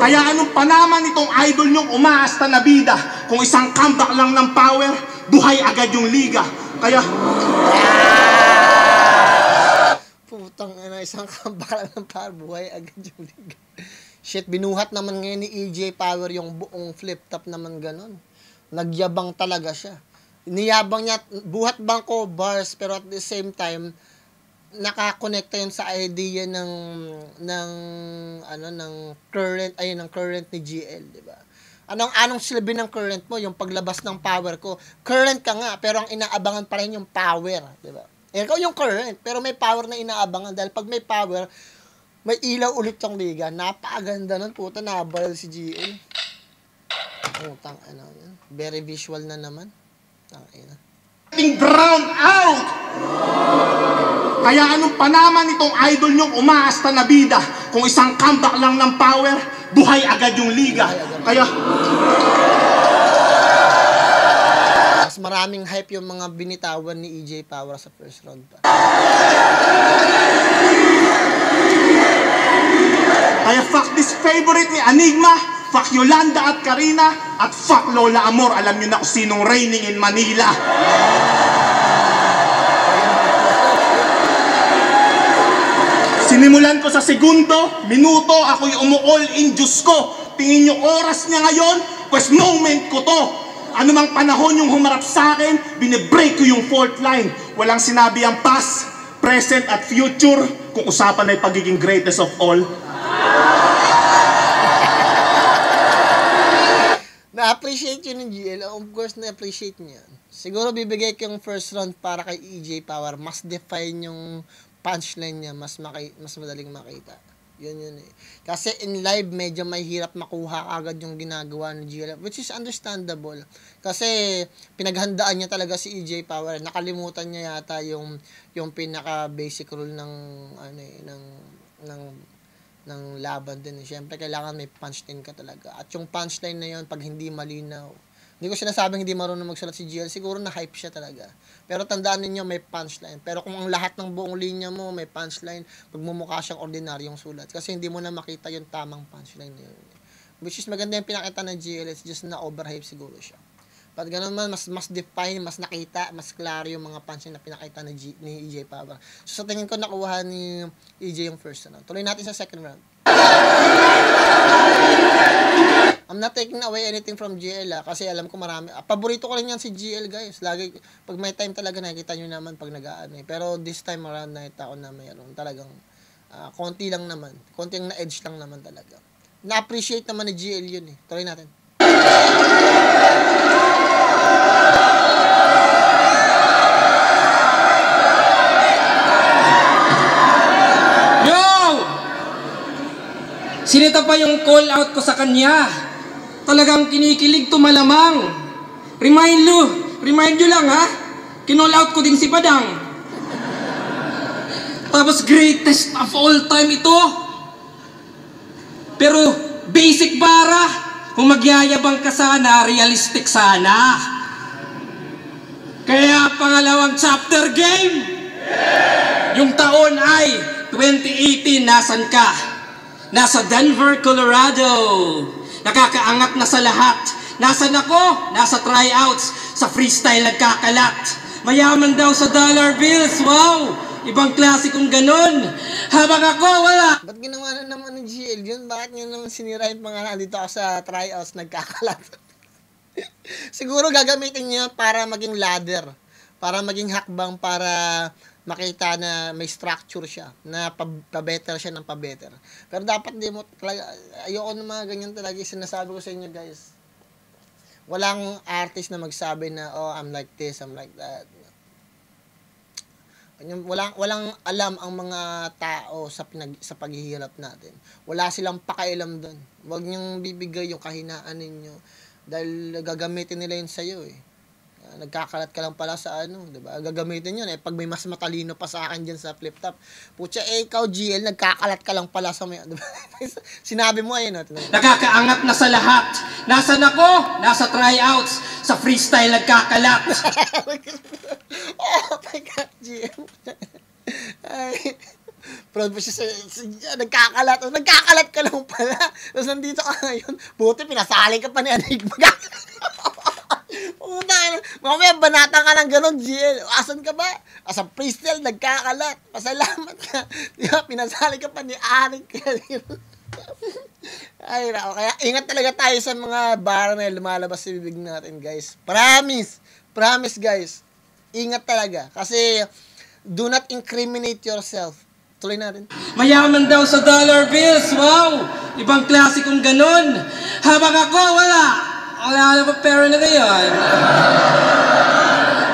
F: Kaya anong panaman itong idol nyong umaasta na bida? Kung isang comeback lang ng power, buhay agad yung liga. Kaya...
A: Putang ina, isang comeback lang ng power, buhay agad yung liga. Shit, binuhat naman ngayon ni EJ Power yung buong flip-top naman ganon. Nagyabang talaga siya. Niyabang niya, buhat bangko bars, pero at the same time, nakakonekta yun sa idea ng current ni GL, di ba? Anong silbi ng current mo? Yung paglabas ng power ko. Current ka nga, pero ang inaabangan pa rin yung power, di ba? Ikaw yung current, pero may power na inaabangan dahil pag may power, may ilaw ulit yung liga. Napakaganda nun. Puta, nabalal si GL. Putang, yan. Very visual na naman. Tangina.
F: Brown out! Kaya anong panaman itong idol nyong umaasta na bida? Kung isang comeback lang ng power, buhay agad yung liga. Kaya...
A: Mas maraming hype yung mga binitawan ni EJ Power sa first round pa.
F: Kaya fuck this favorite ni Enigma, fuck Yolanda at Karina, at fuck Lola Amor. Alam nyo na kung sinong reigning in Manila. Sinimulan ko sa segundo, minuto, ako'y umuall in Diyos ko. Tingin nyo oras niya ngayon, pues moment ko to. Ano mang panahon yung humarap sa akin, binibreak ko yung fault line. Walang sinabi ang past, present at future, kung usapan ay pagiging greatest of all.
A: Na-appreciate yun ng GL. Of course, na-appreciate niya. Siguro bibigay ko yung first round para kay EJ Power. Mas define yung punchline niya. Mas madaling makita. Yun eh. Kasi in live, medyo may hirap makuha agad yung ginagawa ng GL. Which is understandable. Kasi pinaghandaan niya talaga si EJ Power. Nakalimutan niya yata yung pinaka-basic rule ng ng laban din. Siyempre, kailangan may punchline ka talaga. At yung punchline na yun, pag hindi malinaw, hindi ko sinasabing hindi marunong magsulat si GL, siguro na-hype siya talaga. Pero tandaan ninyo, may punchline. Pero kung ang lahat ng buong linya mo, may punchline, magmumukha siyang ordinaryong sulat. Kasi hindi mo na makita yung tamang punchline na yun. Which is maganda yung pinakita ng GL, it's just na overhype siguro siya. But ganun man, mas define, mas nakita, mas klaro yung mga punchline na pinakita ni EJ Power. So sa tingin ko, nakuha ni EJ yung first round. Tuloy natin sa second round. I'm not taking away anything from GL kasi alam ko marami. Paborito ko rin yan si GL guys. Lagi, pag may time talaga nakikita nyo naman pag nag-aano eh. Pero this time around nakita ko na mayroon talagang konti lang naman. Konti ang na-edge lang naman talaga. Na-appreciate naman ni GL yun eh. Tuloy natin.
E: Sinita pa yung call out ko sa kanya. Talagang kinikilig to malamang. Remind you lang ha. Kinall out ko din si Padang. Tapos greatest of all time ito. Pero basic bara. Kung magyayabang ka sana, realistic sana. Kaya pangalawang chapter game. Yung taon ay 2018, nasan ka? Nasa Denver, Colorado. Nakakaangat na sa lahat. Nasaan ako? Nasa tryouts. Sa freestyle nagkakalat. Mayaman daw sa dollar bills. Wow! Ibang klase kong ganun. Habang ako, wala.
A: Ba't ginawa na naman ng GL yun? Bakit nyo naman sinira yung mga nandito ako sa tryouts nagkakalat? Siguro gagamitin nyo para maging ladder. Para maging hakbang, para makita na may structure siya, na pa-better siya ng pa-better. Pero dapat di mo talaga, ayoko ng mga ganyan talaga, sinasabi ko sa inyo guys. Walang artist na magsabi na, oh, I'm like this, I'm like that. Walang alam ang mga tao sa paghihirap natin. Wala silang pakialam doon. Huwag niyong bibigay yung kahinaan ninyo dahil gagamitin nila yun sa'yo eh. Nagkakalat ka lang pala sa ano, di ba? Gagamitin yun eh. Pag may mas matalino pa sa akin dyan sa flip top, putya, ikaw GL, nagkakalat ka lang pala sa may, di ba? Sinabi mo ayun.
E: Nakakaangat na sa lahat. Nasaan ako? Nasa tryouts. Sa freestyle nagkakalat.
A: Oh my God, GL. Ay, proud po siya nagkakalat. Nagkakalat ka lang pala. Tapos nandito ka ngayon. Buti, pinasali ka pa ni Enigma. Mamaya banata ka ng ganon, GL. Asan ka ba? Sa freestyle, nagkakalat. Pasalamat ka. Di ba? Pinasali ka pa ni Arik. Ay, nako. Kaya ingat talaga tayo sa mga bar na lumalabas sa bibig natin, guys. Promise, guys. Ingat talaga. Kasi, do not incriminate yourself. Tuloy natin.
E: Mayaman daw sa dollar bills. Wow! Ibang klase kong ganon. Habang ako, wala. Wala na pa pera na ngayon.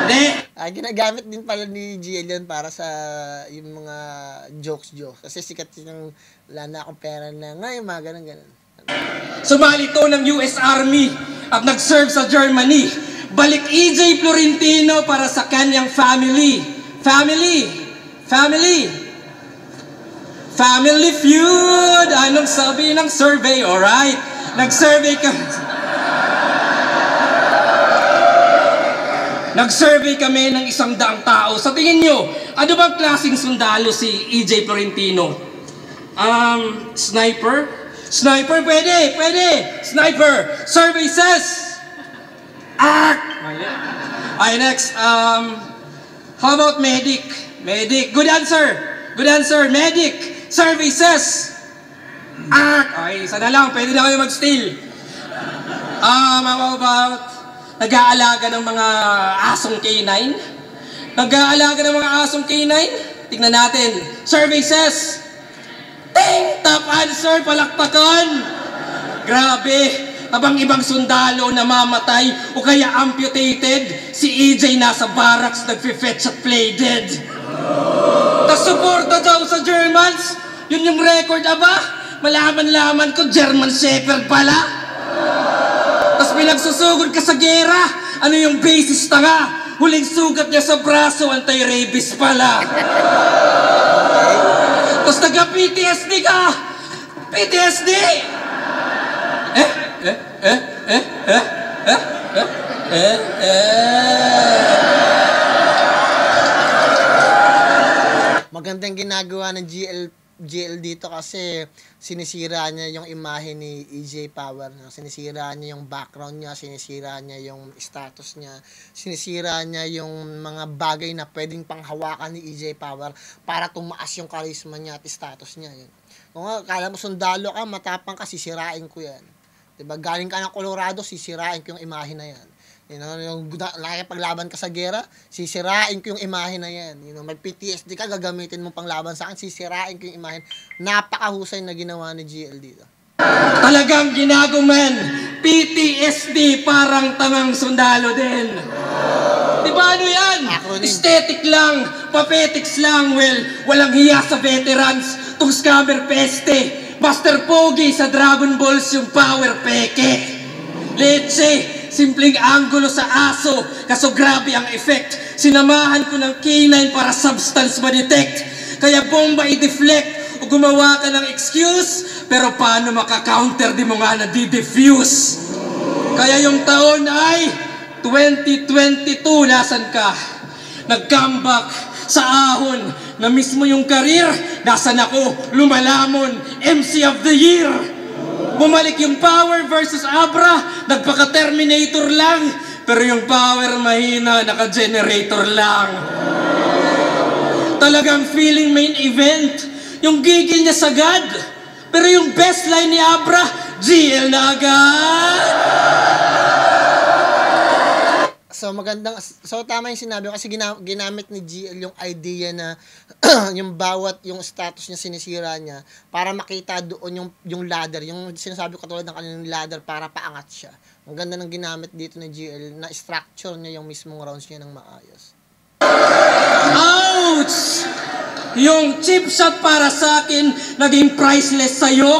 E: Hindi.
A: Ginagamit din pala ni GL yun para sa yung mga jokes. Kasi sikat yung wala na akong pera na ngayon, mga ganun.
E: Sumali to ng US Army at nag-serve sa Germany. Balik EJ Florentino para sa kanyang family. Family feud. Anong sabi ng survey? Alright. Nag-survey kami ng 100 tao. Sa tingin nyo, ano bang klaseng sundalo si EJ Florentino? Sniper? Sniper, pwede. Sniper. Survey says. Ay, next. How about medic? Good answer. Medic. Survey says. Ay, isa na lang. Pwede na kayo mag-steal. How about nag-aalaga ng mga asong K9? Tignan natin. Survey says. Ting! Top answer, palakpakan! Grabe! Habang ibang sundalo namamatay o kaya amputated, si EJ nasa barracks nagfe-fetch at play dead. Tas suporta daw sa Germans? Yun yung record, aba? Malaman-laman ko, German Shepherd pala. Tas pinagsusugod ka sa gera, ano yung basis tanga? Huling sugat niya sa braso, anti-rabies pala. Tapos taga-PTSD ka! PTSD!
A: Magandang ginagawa ng GL dito kasi sinisira niya yung imahe ni EJ Power. Sinisira niya yung background niya, sinisira niya yung status niya, sinisira niya yung mga bagay na pwedeng panghawakan ni EJ Power para tumaas yung charisma niya at status niya. Yun. Kung kala mo sundalo ka, matapang ka, sisirain ko yan. Diba? Galing ka ng Colorado, sisirain ko yung imahe na yan. You know, yung nakipaglaban ka sa gera, sisirain ko yung imahe na yan. You know, mag-PTSD ka, gagamitin mo pang laban sa akin, sisirain ko yung imahe. Napakahusay na ginawa ni GL dito.
E: Talagang ginaguman, PTSD parang tangang sundalo din. Diba ano yan?
A: Acronym.
E: Aesthetic lang, papetics lang, well, walang hiya sa veterans, tong scammer peste. Master Pogi sa Dragon Balls yung power peke. Leche, simpleng anggulo sa aso, kaso grabe ang effect. Sinamahan ko ng K9 para substance ma-detect. Kaya bomba i-deflect o gumawa ka ng excuse, pero paano maka-counter di mo nga na-defuse? Kaya yung taon ay 2022, nasan ka? Nag-comeback sa ahon na mismo yung karir, nasan ako? Lumalamon, MC of the Year. Bumalik yung power versus Abra, nagpaka-Terminator lang, pero yung power mahina, naka-generator lang. Talagang feeling main event, yung gigil niya sagad, pero yung best line ni Abra, GL na agad.
A: So tama yung sinabi ko kasi ginamit ni GL yung idea na yung bawat yung status niya sinisira niya para makita doon yung ladder, yung sinasabi ko tulad ng kanilang ladder para paangat siya. Ang ganda ng ginamit dito ni GL na structure niya yung mismong rounds niya ng maayos.
E: Ouch! Yung chip shot para sa akin naging priceless sa'yo.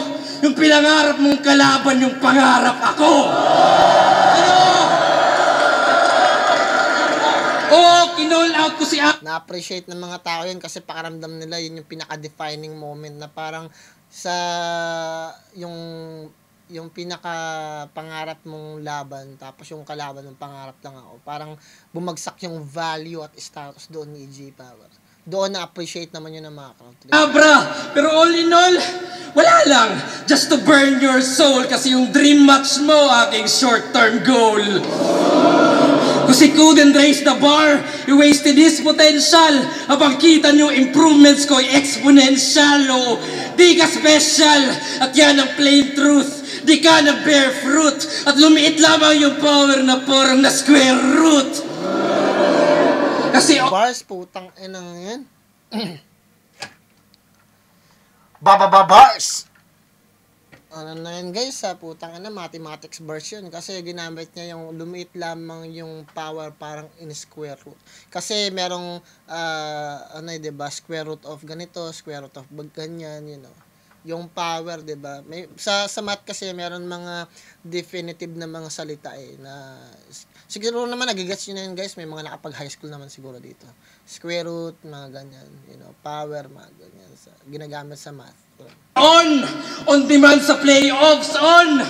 E: Yung pinangarap mong kalaban yung pangarap ako. Oo, kinall out ko si
A: Na-appreciate ng mga tao yun kasi pakaramdam nila yun yung pinaka-defining moment na parang sa yung pinaka-pangarap mong laban tapos yung kalaban ng pangarap lang ako. Parang bumagsak yung value at status doon ni EJ Power. Doon na-appreciate naman yun ng mga crowd.
E: Abra, pero all in all, wala lang. Just to burn your soul kasi yung dream match mo, aking short-term goal. Kasi couldn't raise the bar, he wasted his potential. Habang kita nyo improvements ko, exponential. Oh, di ka special, at yan ang plain truth. Di ka na bear fruit, at lumiit lamang yung power na parang na square root. Kasi
A: bars, putang inang yan.
F: Bars!
A: Ano na yan guys, putang ina, mathematics version kasi ginamit niya yung lumiit lamang yung power parang in square root. Kasi merong diba, square root of ganito, square root of ganyan, you know. Yung power, diba? May sa math kasi meron mga definitive na mga salita na siguro naman nagigets niyo na yun guys, may mga nakapag high school naman siguro dito. Square root, mga ganyan, you know, power, mga ganyan, ginagamit sa math.
E: on demand sa playoffs, on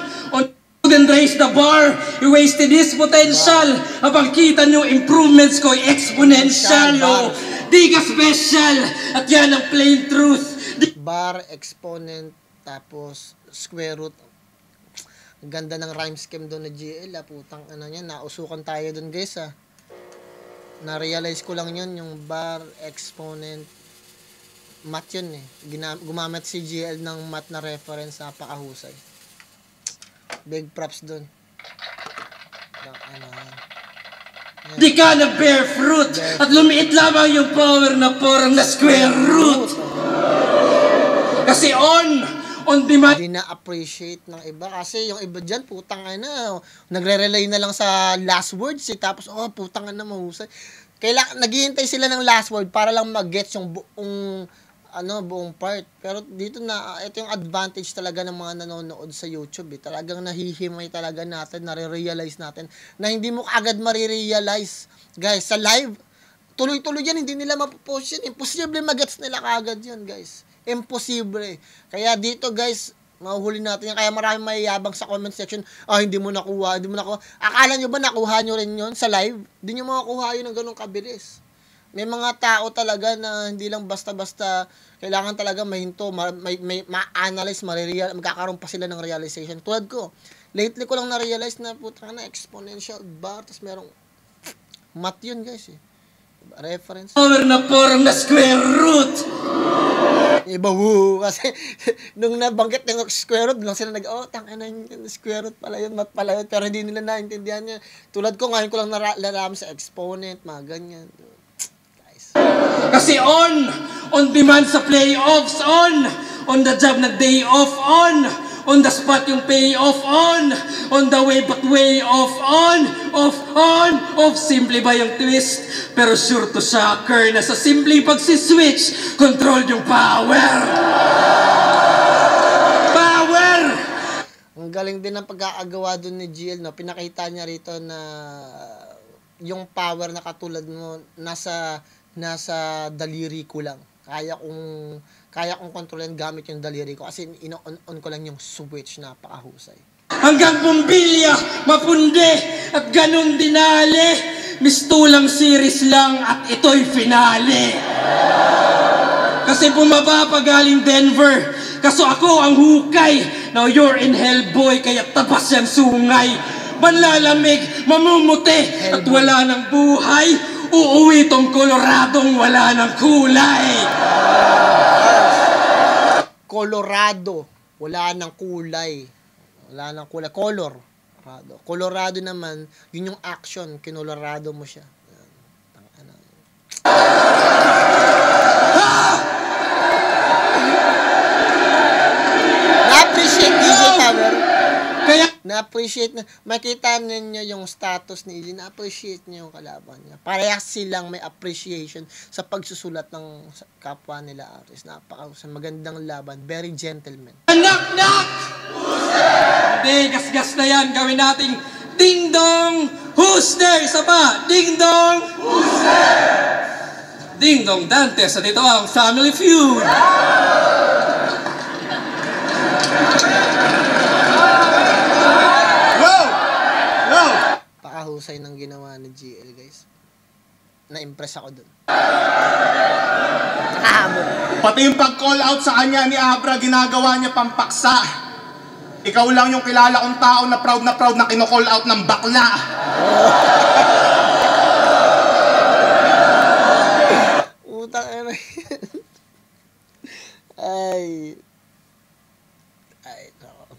E: couldn't raise the bar, he wasted his potential. Habang kita nyo improvements ko, exponential. Oh, di ka special, at yan ang plain truth.
A: Bar, exponent, tapos square root. Ganda ng rhyme scheme doon na GL, putang ano niya, nausukan tayo doon guys Na-realize ko lang yun, yung bar, exponent, math yun gumamit si GL ng math na reference, napakahusay. Big props dun.
E: Di ka na bear fruit, at lumiit lamang yung power na parang na square root. Kasi on demand.
A: Di na-appreciate ng iba kasi yung iba dyan, putang nagre-relay na lang sa last words tapos putang mahusay. Naghihintay sila ng last word para lang mag-gets yung buong part. Pero dito ito yung advantage talaga ng mga nanonood sa YouTube. Talagang nahihimay talaga natin, nare-realize natin na hindi mo agad marirealize. Guys, sa live, tuloy-tuloy yan, hindi nila mapopost yan. Imposible mag-gets nila kaagad yan, guys. Imposible. Kaya dito, guys, Mahuhuli natin yan. Kaya maraming mayayabang sa comment section, hindi mo nakuha. Akala nyo ba nakuha nyo rin yun sa live? Hindi nyo makakuha yun ng ganun kabilis. May mga tao talaga na hindi lang basta-basta, kailangan talaga mahinto, ma-analyze, magkakaroon pa sila ng realization. Tulad ko, lately ko lang na-realize na putra na exponential bar, tapos merong math yun guys eh. Reference.
E: Power na form na square root.
A: Iba, woo. Kasi, nung nabanggit ng square root, lang sila tangina yung square root pala yun, math pala yun. Pero hindi nila naintindihan niya. Tulad ko, ngayon ko lang nalaman sa exponent, mga ganyan. Guys.
E: Kasi on demand sa playoffs, on the job na day off, on the spot yung payoff, on the way but way off, off, simple ba yung twist? Pero sure to shocker na sa simple pagsiswitch, control yung power! Power!
A: Ang galing din ng pagkakagawa dun ni GL, no? Pinakita niya rito na yung power na katulad mo, nasa daliri ko lang. Kaya kong kontrolin gamit yung daliri ko kasi on ko lang yung switch, napakahusay.
E: Hanggang bumbilya, mapunde, at ganun dinali. Mistulang series lang at ito'y finale. Kasi bumaba pa galing Denver. Kaso ako ang hukay. Now you're in hell boy, kaya tabas yan sungay. Manlalamig, mamumuti, at wala ng buhay. Uuwi tong Coloradong wala ng kulay.
A: Colorado, wala nang kulay. Wala nang kulay. Colorado. Colorado naman, yun yung action. Kinolorado mo siya. Na-appreciate DJ Power.
E: Kaya
A: Na-appreciate na. Makita ninyo yung status ni EJ. Na-appreciate niyo yung kalaban niya. Parehas silang may appreciation sa pagsusulat ng kapwa nila artist. Magandang laban. Very gentleman.
E: knock! Hindi, gas-gas na yan. Gawin nating ding dong, who's there? Isa pa, ding dong, who's there? Ding dong Dantes, at ito ang Family Feud.
A: Pakahusay ng ginawa ni GL, guys. Na-impress ako dun. Nakahamon.
F: Pati yung pag-call out sa kanya ni Abra, ginagawa niya pampaksa. Ikaw lang yung kilala kong tao na proud na kino-call out ng bakla.
A: Utang ano yan. Ay, nako.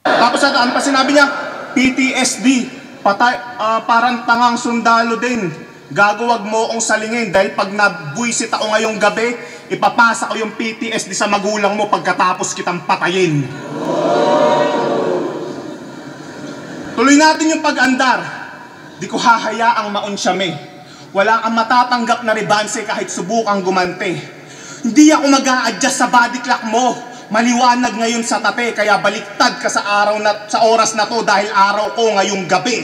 F: Tapos ano pa sinabi niya? PTSD. Parang tangang sundalo din. Gagawag mo akong salingin dahil pag nabwisit ako ngayong gabi, ipapasa ko yung PTSD sa magulang mo pagkatapos kitang patayin. Tuloy natin yung pag-andar. Di ko hahayaang maunsyame. Wala kang matatanggap na ribanse kahit subukang gumante. Hindi ako mag-a-adjust sa body clock mo. Maliwanag ngayon sa tate, kaya baliktad ka sa oras na to dahil araw ko ngayong gabi.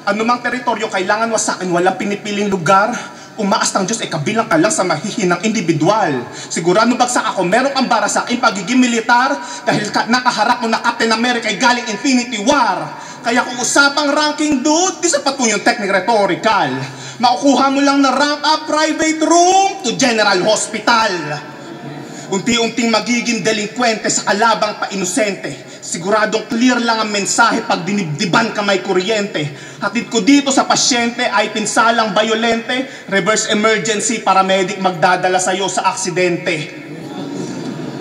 F: Anumang teritoryo kailangan wasakin, walang pinipiling lugar. Umaas ng Diyos, kabilang ka lang sa mahihinang individual. Sigurado bagsak ako, meron kang bara sa aking pagiging militar dahil nakaharap mo na Captain America ay galing Infinity War. Kaya kung usapang ranking dude, di sapat po yung technique rhetorical. Makukuha mo lang na rank up private room to General Hospital. Unti-unting magiging delinkwente sa kalabang pa-inosente. Siguradong clear lang ang mensahe pag dinibdiban ka may kuryente. Hatid ko dito sa pasyente ay pinsalang bayolente, reverse emergency, paramedic magdadala sa'yo sa aksidente.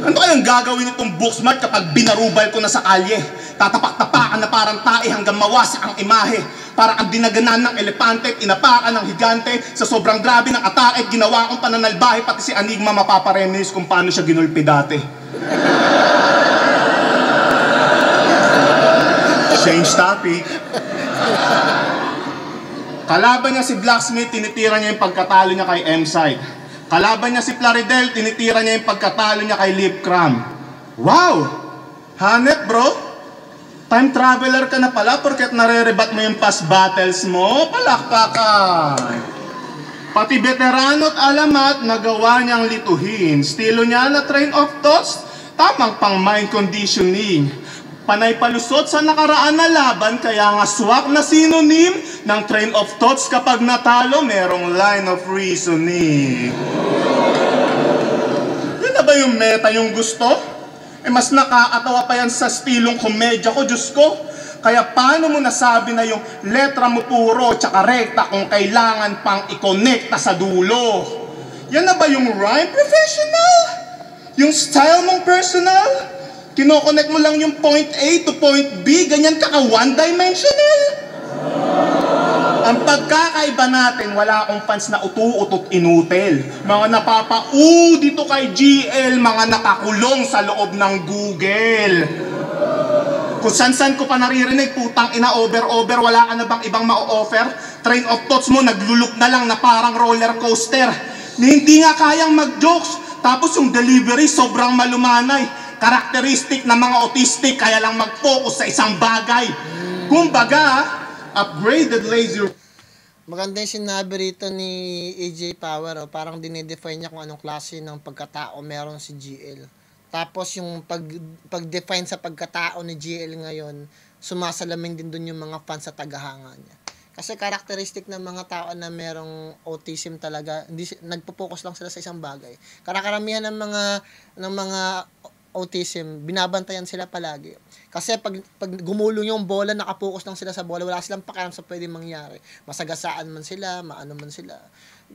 F: Ano kayang gagawin itong Booksmart kapag binarubal ko na sa kalye? Tatapak-tapakan na parang tae hanggang mawasak ang imahe. Para ang dinaganan ng elepante at inapakan ng higante. Sa sobrang grabe ng atake, ginawa kong pananalbahe, pati si Enigma mapapareminis kung paano siya ginulpi dati. Change topic. Kalaban niya si Blacksmith, tinitira niya yung pagkatalo niya kay M-Side. Kalaban niya si Plaridel, tinitira niya yung pagkatalo niya kay Lip Cram. Wow! Hanep, bro! Time traveler ka na pala porket nare-rebat mo yung past battles mo. Palakpakan! Pati veterano at alamat nagawa niyang lituhin. Estilo niya na train of thoughts, tamang pang mind conditioning. Panay palusot sa nakaraan na laban, kaya nga swak na synonym ng train of thoughts kapag natalo, merong line of reasoning. Yun na ba yung meta yung gusto? Mas nakakatawa pa yan sa stilong komedya ko, Diyos ko. Kaya paano mo nasabi na yung letra mo puro tsaka rekta kung kailangan pang i-connecta sa dulo? Yan na ba yung rhyme professional? Yung style mong personal? Kinoconnect mo lang yung point A to point B, ganyan ka one-dimensional? Ang pagkakaiba natin, wala akong fans na utu-utot inutil. Mga dito kay GL, mga nakakulong sa loob ng Google. Kung san-san ko pa naririnig, putang ina, over-over, wala ka na bang ibang ma-offer? Train of thoughts mo, naglulok na lang na parang roller coaster. Hindi nga kayang mag-jokes, tapos yung delivery sobrang malumanay. Karakteristik ng mga autistic, kaya lang mag-focus sa isang bagay. Kumbaga, upgraded lazy.
A: Maganda yung sinabi rito ni AJ Power, oh. Parang dinidefine niya kung anong klase ng pagkatao meron si GL. Tapos yung pag-define sa pagkatao ni GL ngayon, sumasalamin din dun yung mga fans sa tagahanga niya. Kasi karakteristik ng mga tao na merong autism talaga, hindi nagpo-focus lang sila sa isang bagay. Karamihan ng mga autism, binabantayan sila palagi. Kasi pag gumulong yung bola, nakapokus lang sila sa bola, wala silang pakialam sa pwedeng mangyari. Masagasaan man sila, maano man sila.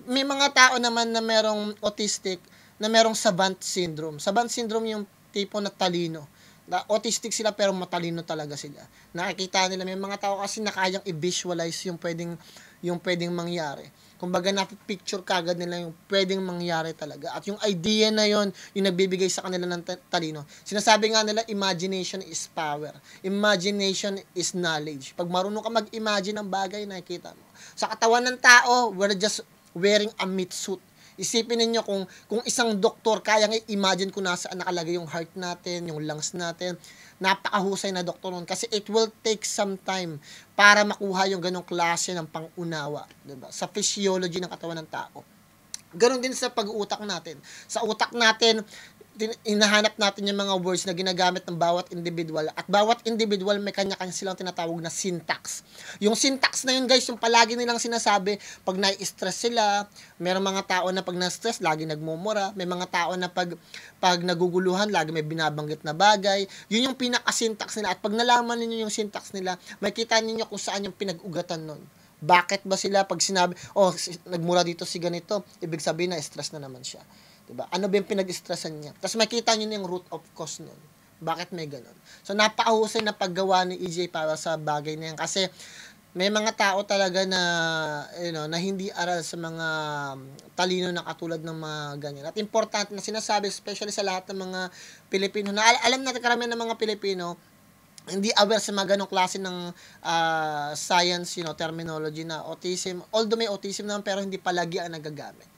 A: May mga tao naman na merong autistic, na merong savant syndrome. Savant syndrome yung tipo na talino. Na autistic sila pero matalino talaga sila. Nakikita nila, may mga tao kasi na kayang i-visualize yung pwedeng mangyari. Kumbaga na-picture kagad nila yung pwedeng mangyari talaga. At yung idea na yon yung nagbibigay sa kanila ng talino. Sinasabi nga nila, imagination is power. Imagination is knowledge. Pag marunong ka mag-imagine ng bagay, nakikita mo. Sa katawan ng tao, we're just wearing a meat suit. Isipin niyo kung isang doktor kayang i-imagine kung nasaan nakalagay yung heart natin, yung lungs natin, napakahusay na doktor nun. Kasi it will take some time para makuha yung ganong klase ng pangunawa, diba? Sa physiology ng katawan ng tao. Ganon din sa pag-uutak natin. Sa utak natin, hinahanap natin yung mga words na ginagamit ng bawat individual. At bawat individual may kanya-kanya silang tinatawag na syntax. Yung syntax na yun, guys, yung palagi nilang sinasabi, pag nai-stress sila, mayroong mga tao na pag na-stress, lagi nagmumura. May mga tao na pag naguguluhan, lagi may binabanggit na bagay. Yun yung pinaka-syntax nila. At pag nalaman niyo yung syntax nila, makita niyo kung saan yung pinag-ugatan nun. Bakit ba sila pag sinabi, nagmura dito si ganito, ibig sabihin na stress na naman siya. Diba? Ano ba yung pinag-stressan niya? Tapos makita niyo yung root of cause nun. Bakit may ganun? So, napakahusay na paggawa ni EJ para sa bagay na yan. Kasi, may mga tao talaga na, na hindi aral sa mga talino na katulad ng mga ganyan. At importante na sinasabi, especially sa lahat ng mga Pilipino, na alam natin karamihan ng mga Pilipino, hindi aware sa mga ganong klase ng science, terminology na autism. Although may autism naman, pero hindi palagi ang nagagamit.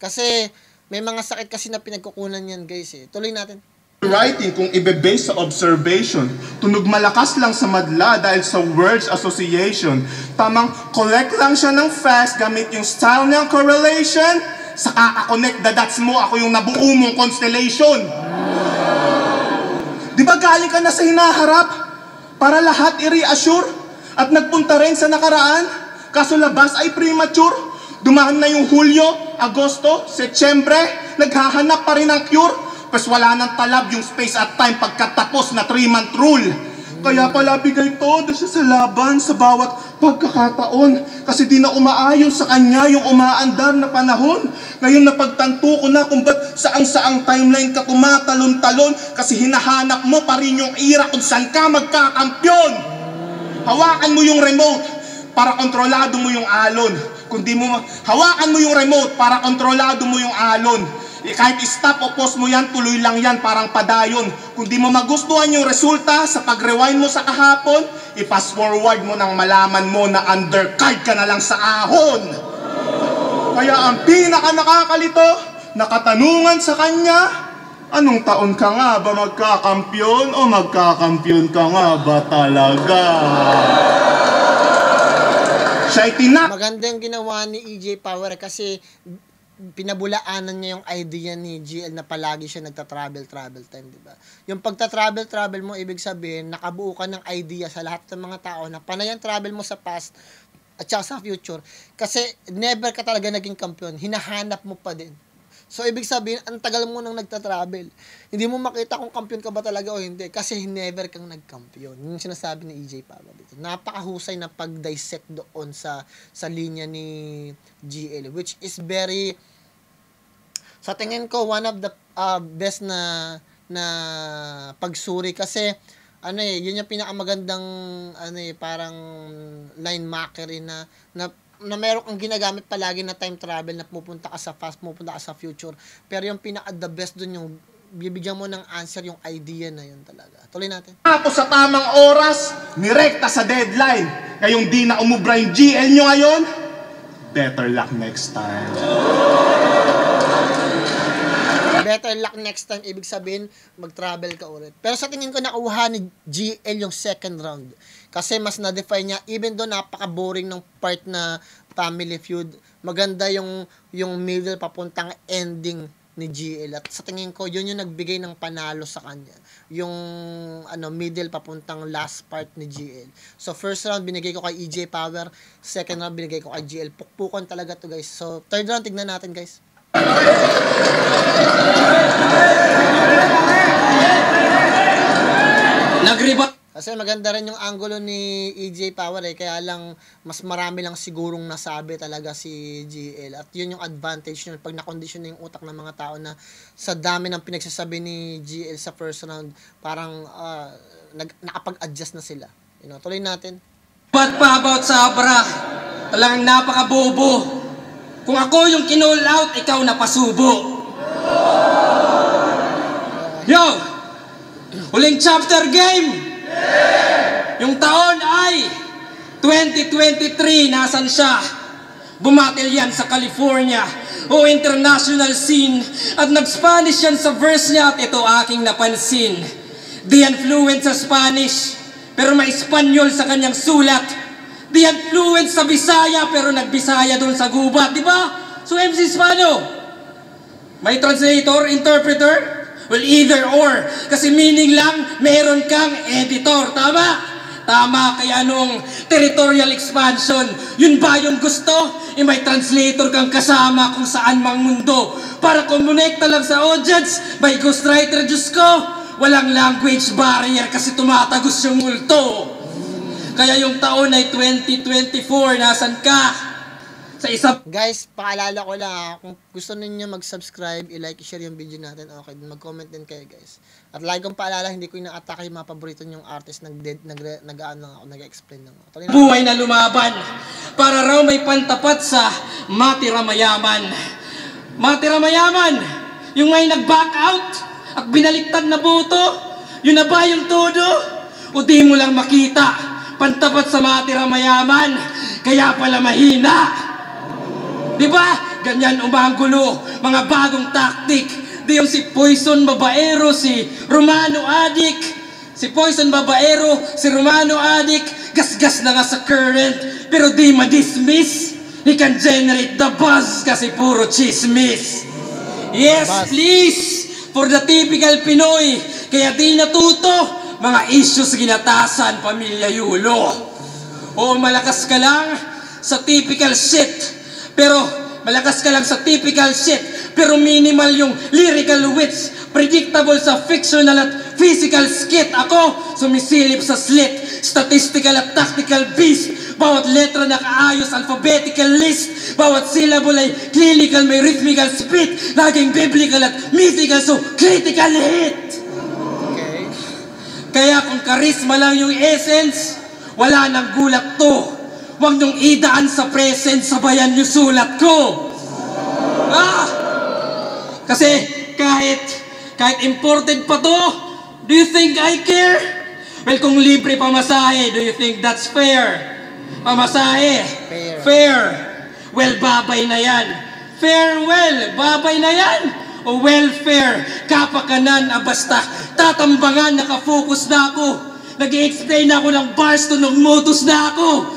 A: Kasi, may mga sakit kasi na pinagkukunan yan, guys. Tuloy natin.
F: Writing kung ibe-base sa observation. Tunog malakas lang sa madla dahil sa words association. Tamang collect lang siya ng fast gamit yung style niyang correlation. Sa kaka-connect the dots mo, ako yung nabuo mong constellation. Di ba galing ka na sa hinaharap para lahat i-reassure at nagpunta rin sa nakaraan? Kaso labas ay premature. Dumaan na yung Hulyo, Agosto, Setyembre, naghahanap pa rin ng cure. Pas wala nang talab yung space at time pagkatapos na 3-month rule. Kaya pala bigay todo siya sa laban sa bawat pagkakataon. Kasi di na umaayon sa kanya yung umaandar na panahon. Ngayon napagtanto ko na kung ba't saang-saang timeline ka tumatalon-talon. Kasi hinahanap mo pa rin yung ira kung saan ka magkakampyon. Hawakan mo yung remote para kontrolado mo yung alon. Kundi mo, hawakan mo yung remote para kontrolado mo yung alon. Kahit stop o pause mo yan, tuloy lang yan, parang padayon. Kung di mo magustuhan yung resulta sa pag-rewind mo sa kahapon, i-fast forward mo nang malaman mo na undercard ka na lang sa ahon. Kaya ang pinaka nakakalito, nakatanungan sa kanya, anong taon ka nga ba magkakampyon o magkakampyon ka nga ba talaga? Siya'y tinak.
A: Maganda yung ginawa ni EJ Power kasi pinabulaanan niya yung idea ni GL na palagi siya nagta-travel time, di ba? Yung pagta-travel mo, ibig sabihin, nakabuo ka ng idea sa lahat ng mga tao na panay ang travel mo sa past at saka sa future. Kasi never ka talaga naging kampiyon. Hinahanap mo pa din. So, ibig sabihin, ang tagal mo nang nagta-travel. Hindi mo makita kung kampiyon ka ba talaga o hindi. Kasi never kang nagkampiyon. Yung sinasabi ni EJ Power dito. Napakahusay na pag-dissect doon sa linya ni GL. Which is very, sa tingin ko, one of the best na pagsuri. Kasi, yun yung pinakamagandang, parang line maker na meron kang ginagamit palagi na time travel na pupunta ka sa past, pupunta ka sa future. Pero yung pinaka-the best dun yung bibigyan mo ng answer yung idea na yun talaga. Tuloy natin.
F: Tapos sa tamang oras, nirekta sa deadline. Ngayong di na umubra yung GL nyo ngayon, better luck next time.
A: Better luck next time, ibig sabihin, mag-travel ka ulit. Pero sa tingin ko, nakuha ni GL yung second round. Kasi mas na-define niya, even though napaka-boring ng part na Family Feud, maganda yung middle papuntang ending ni GL. At sa tingin ko, yun yung nagbigay ng panalo sa kanya. Yung middle papuntang last part ni GL. So, first round, binigay ko kay EJ Power. Second round, binigay ko kay GL. Pukpukan talaga to, guys. So, third round, tignan natin, guys. Kasi maganda rin yung angulo ni EJ Power kaya lang mas marami lang sigurong nasabi talaga si GL at yun yung advantage yun pag na-condition na yung utak ng mga tao na sa dami ng pinagsasabi ni GL sa first round parang nakapag-adjust na sila. Tuloy natin.
E: But pa about sa Abra, talagang napakabobo. Kung ako yung kinall out, ikaw napasubo. Yo! Huling chapter game! Yung taon ay 2023, nasan siya? Bumatil yan sa California o international scene at nag-Spanish yan sa verse niya at ito aking napansin. Di yan fluent sa Spanish pero may Espanyol sa kanyang sulat. Di yan fluent sa Bisaya pero nagbisaya doon sa gubat, di ba? So MC Spano, may translator, interpreter? Well, either or. Kasi meaning lang, meron kang editor. Tama? Tama, kaya anong territorial expansion? Yun ba yung gusto? May translator kang kasama kung saan mang mundo. Para kumonekta lang sa audience, by ghostwriter, Diyos ko, walang language barrier kasi tumatagos yung multo. Kaya yung taon ay 2024, nasan ka? Sa isang...
A: Guys, paalala ko lang, kung gusto ninyo mag-subscribe, i-like, i-share yung video natin, okay, mag-comment din kayo guys. At like kong paalala, hindi ko ina-atake yung mga paborito nyong artist, nag-explain lang ako.
E: Buhay na lumaban, para raw may pantapat sa matira mayaman. Matira mayaman, yung may nag-back out, at binaliktad na boto, yun na ba yung todo? O di mo lang makita, pantapat sa matira mayaman, kaya pala mahina. Diba? Ganyan umanggulo, mga bagong taktik. Di yung si Poison Babaero, si Romano Addict. Si Poison Babaero, si Romano Addict, gasgas na nga sa current, pero di ma-dismiss. He can generate the buzz kasi puro chismis. Yes, please! For the typical Pinoy, kaya di natuto, mga issues ginatasan, pamilya Yulo. O malakas ka lang sa typical shit. Pero malakas ka lang sa typical shit, pero minimal yung lyrical wits, predictable sa fictional at physical skit. Ako, sumisilip sa slit, statistical at tactical beast. Bawat letra nakaayos, alphabetical list. Bawat syllable ay clinical, may rhythmical spit. Laging biblical at mythical, so critical hit.
A: Okay.
E: Kaya kung charisma lang yung essence, wala nang gulat to. Huwag niyong idaan sa present, sabayan niyo sulat ko. Kasi kahit imported pa to, do you think I care? Well, kung libre pamasahe, do you think that's fair? Pamasahe? Fair. Well, babay na yan. Farewell, babay na yan. O welfare, kapakanan, basta tatambangan, nakafocus na ako. Nag-i-explain ako ng bars to nung motos na ako.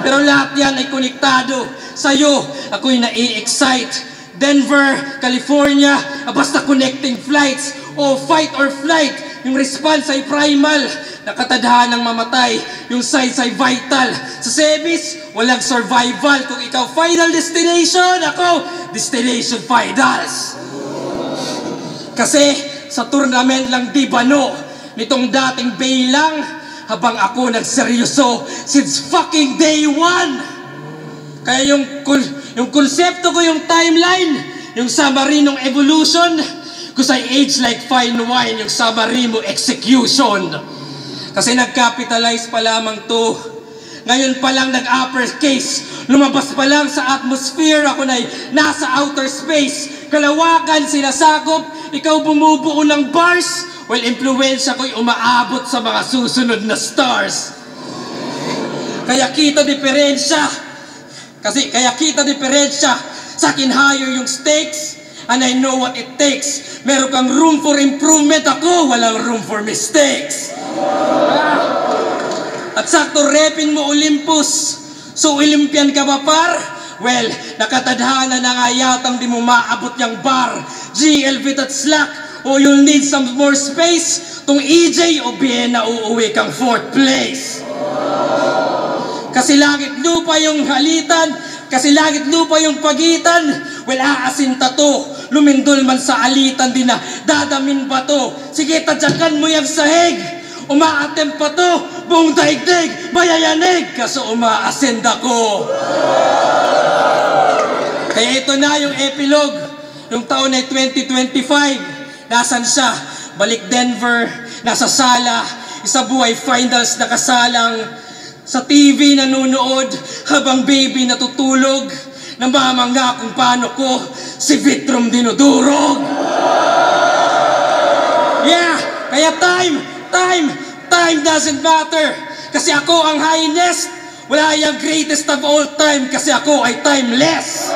E: Pero lahat yan ay konektado. Sa'yo, ako'y nai-excite. Denver, California, basta connecting flights. O fight or flight, yung response ay primal. Nakatadhanang mamatay, yung signs ay vital. Sa Sebis, walang survival. Kung ikaw final destination, ako destination finals. Kasi sa tournament lang di bano, nitong dating bailang, habang ako nagseryoso since fucking day one. Kaya yung konsepto ko, yung timeline, yung summary ng evolution, because I age like fine wine, yung summary mo execution. Kasi nag-capitalize pa lamang to. Ngayon pa lang nag-uppercase. Lumabas pa lang sa atmosphere, ako na'y nasa outer space. Kalawakan, sinasakop, ikaw bumubuo ng bars, while influensya ko'y umaabot sa mga susunod na stars. Kaya kita diferensya. Sa akin higher yung stakes, and I know what it takes. Meron kang room for improvement, ako walang room for mistakes. At sakto repin mo Olympus. So Olympian ka ba par? Well, nakatadhana na nga yatang di mo maabot yung bar. GLV at slack, o you'll need some more space. Tung EJ o Vienna, uuwi kang 4th place. Kasi langit lupa yung halitan, kasi langit lupa yung pagitan. Well, aasinta to, lumindol man sa alitan, di na dadamin ba to? Sige, tadyakan mo yung sahig. Umaatem pa to, buong daigdig, mayayanig, kaso umaasin ako. Kaya ito na yung epilogue. Yung taon ay 2025. Nasaan siya? Balik Denver, nasa sala, isa buhay finals nakasalang. Sa TV nanonood, habang baby natutulog, namamangga kung paano ko si Vitrom dinudurog. Yeah, kaya time doesn't matter. Kasi ako ang highest, wala yung greatest of all time, kasi ako ay timeless.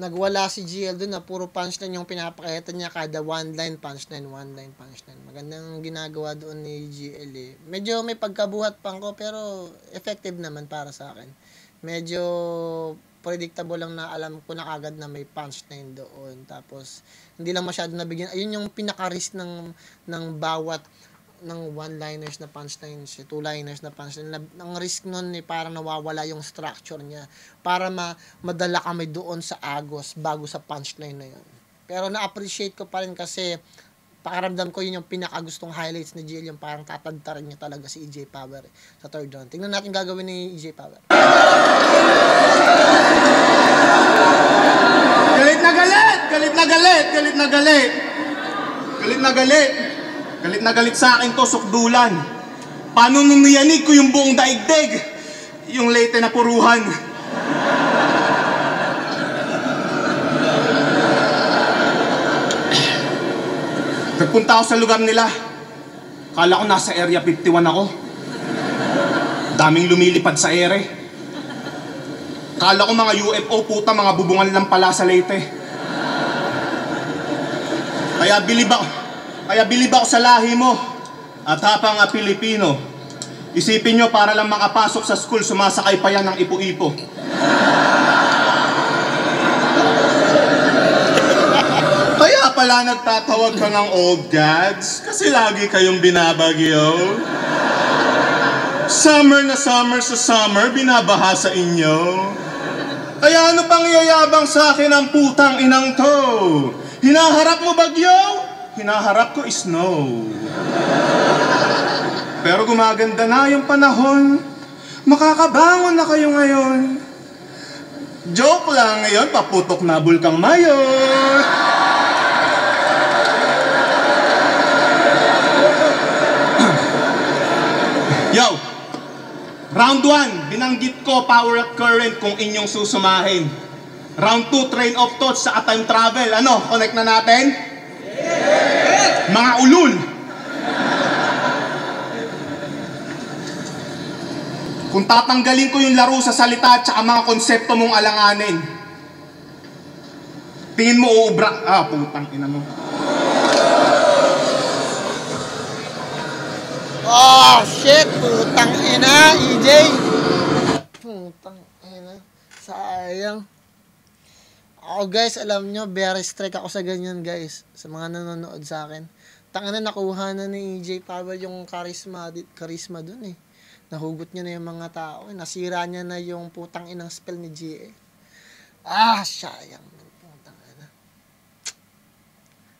A: Nagwala si GL dun na puro punchline yung pinapakita niya, kada one line punchline. Magandang ginagawa doon ni GL eh. Medyo may pagkabuhat pang ko, pero effective naman para sa akin. Medyo predictable lang na alam ko na agad na may punchline doon. Tapos hindi lang masyado nabigyan. Ayun yung pinaka-risk ng bawat ng one-liners na punchlines, two-liners na punchline. Ang risk nun eh, parang nawawala yung structure niya para madala kami doon sa agos bago sa punchline na yun. Pero na-appreciate ko pa rin kasi pakaramdam ko yun yung pinakagustong highlights ni GL, yung parang tatadtarin niya talaga si EJ Power sa third round. Tingnan natin gagawin ni EJ Power.
F: Galit na galit! Galit na galit! Galit na galit! Galit na galit! Galit na galit sa akin to, sukdulan. Paano nung niyanig ko yung buong daigdig? Yung late na puruhan. Nagpunta ako sa lugar nila. Kala ko nasa Area 51 ako. Daming lumilipad sa ere. Kala ko mga UFO, puta, mga bubungan lang pala sa Leyte. Kaya bilib ako sa lahi mo. At habang Pilipino, isipin nyo para lang makapasok sa school, sumasakay pa yan ng ipo-ipo. Kaya pala nagtatawag ka ng old gods, kasi lagi kayong binabagyo. Summer na summer sa summer, binabaha sa inyo. Kaya ano pang iyayabang sa akin ang putang inang to? Hinaharap mo bagyo? Hinaharap ko snow. Pero gumaganda na yung panahon. Makakabangon na kayo ngayon. Joke lang, ngayon paputok na Bulkang Mayor. Yo! Round 1, binanggit ko power at current kung inyong susumahin. Round 2, train of thought sa time travel. Ano, connect na natin? Yes! Mga ulul! Kung tatanggalin ko yung laro sa salita at saka mga konsepto mong alanganin, tingin mo uubra... putang ina mo.
A: Oh, shit! Putang ina, EJ! Putang ina. Sayang. Ako guys, alam nyo, very strict ako sa ganyan guys. Sa mga nanonood sa akin. Tangina, nakuha na ni EJ Power yung charisma dun eh. Nahugot niya na yung mga tao. Nasira niya na yung putang inang spell ni GA. Sayang. Putang ina.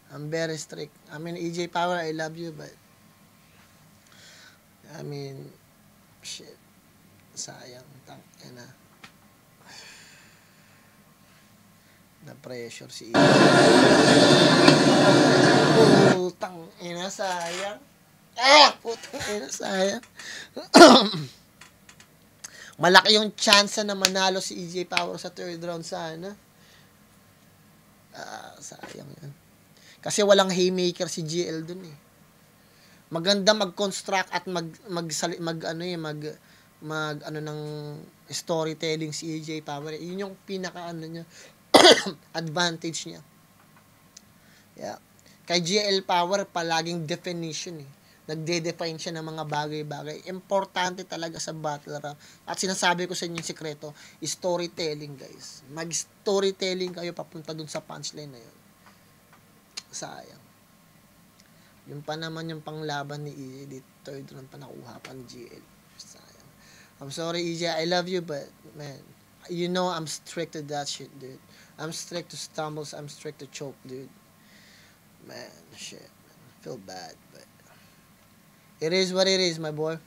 A: I'm very strict. I mean, EJ Power, I love you, but I mean, shit. Sayang. Tang ina. Na-pressure si EJ. Putang ina, sayang. Putang ina, sayang. Malaki yung chance na manalo si EJ Power sa third round sana. Sayang yan. Kasi walang haymaker si GL dun eh. Maganda mag-construct at mag ng storytelling si EJ Power. Yun yung pinaka niya advantage niya. Yeah. Kay GL Power palaging definition eh. Nagde-define siya ng mga bagay-bagay. Importante talaga sa battle rap. At sinasabi ko sa inyo yung sikreto, storytelling guys. Mag-storytelling kayo papunta dun sa punchline na yun. Sayang. Yung pa naman yung panglaban ni EJ, di third round pa nakuha pa ni GL. Sayang. I'm sorry EJ, I love you, but man, you know I'm strict to that shit, dude. I'm strict to stumbles, I'm strict to choke, dude. Man, shit, man. I feel bad, but it is what it is, my boy.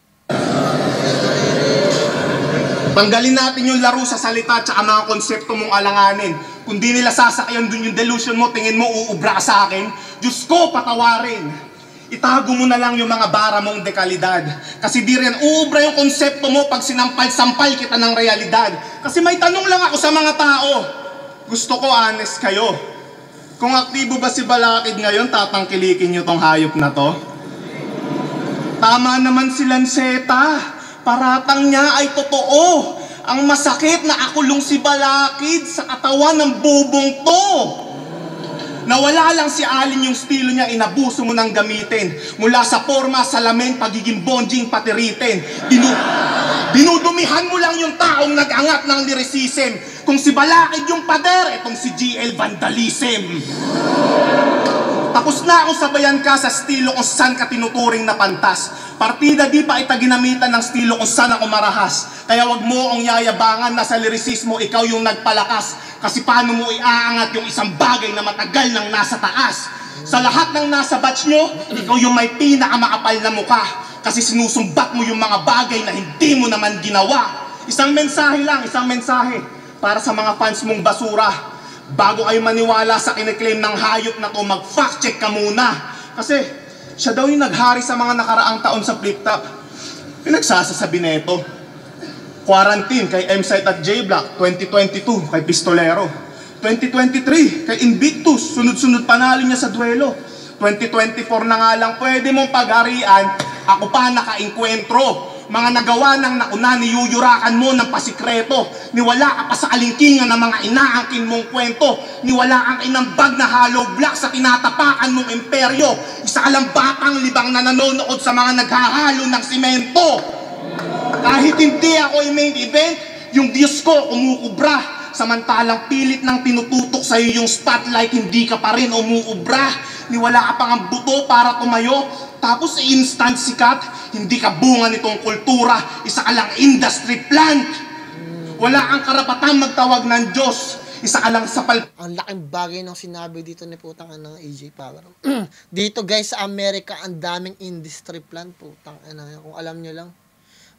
F: Tanggalin natin yung laro sa salita at mga konsepto mong alanganin. Kung di nila sasakyan dun yung delusion mo, tingin mo uubra sa akin, Diyos ko, patawarin. Itago mo na lang yung mga bara mong dekalidad. Kasi di rin uubra yung konsepto mo pag sinampal-sampal kita ng realidad. Kasi may tanong lang ako sa mga tao. Gusto ko honest kayo. Kung aktibo ba si Balakid ngayon, tatangkilikin nyo tong hayop na to? Tama naman si Lanceta. Paratang niya ay totoo. Ang masakit na akulong si Balakid sa katawan ng bubong to. Nawala lang si Alin yung estilo niya, inabuso mo ng gamitin. Mula sa forma, salamin, pagiging bonjing, patiritin. Dinudumihan mo lang yung taong nag-angat ng lyricism. Kung si Balakid yung pader, etong si GL vandalism. Tapos na akong sabayan ka sa estilo kung saan ka tinuturing na pantas. Partida di pa ginamitan ng estilo kung saan ako marahas. Kaya wag mo akong yayabangan na sa lirisismo ikaw yung nagpalakas. Kasi paano mo iaangat yung isang bagay na matagal nang nasa taas. Sa lahat ng nasa batch nyo, ikaw yung may pinakamakapal na mukha. Kasi sinusumbat mo yung mga bagay na hindi mo naman ginawa. Isang mensahe lang, isang mensahe para sa mga fans mong basura. Bago kayo maniwala sa kiniklaim ng hayop na to, mag-fact check ka muna. Kasi siya daw yung naghari sa mga nakaraang taon sa Flip Top. Pinagsasasabi na ito. Quarantine kay M-Site at J-Block, 2022 kay Pistolero. 2023 kay Invictus, sunod-sunod panalo niya sa duelo. 2024 na nga lang pwede mong pagharian, ako pa naka-enkwentro. Mga nagawa ng nauna, niyuyurakan mo ng pasikreto. Niwala ka pa sa alingkingan ng mga inaangkin mong kwento. Niwala kang inambag na hollow block sa tinatapakan mong imperyo. Isa ka lang batang libang na nanonood sa mga naghahalo ng simento. Kahit hindi ako yung main event, yung Diyos ko kumukubra. Samantalang pilit ng tinututok sa'yo yung spotlight, hindi ka pa rin umuubra. Niwala ka pang ang buto para tumayo. Tapos instant sikat, hindi ka bunga nitong kultura, isa ka lang industry plant. Wala kang karapatan magtawag ng Diyos, isa ka lang sapal.
A: Ang laking bagay ng sinabi dito ni putang ng EJ Power. Dito guys sa Amerika, ang daming industry plant, putang ina, kung alam nyo lang.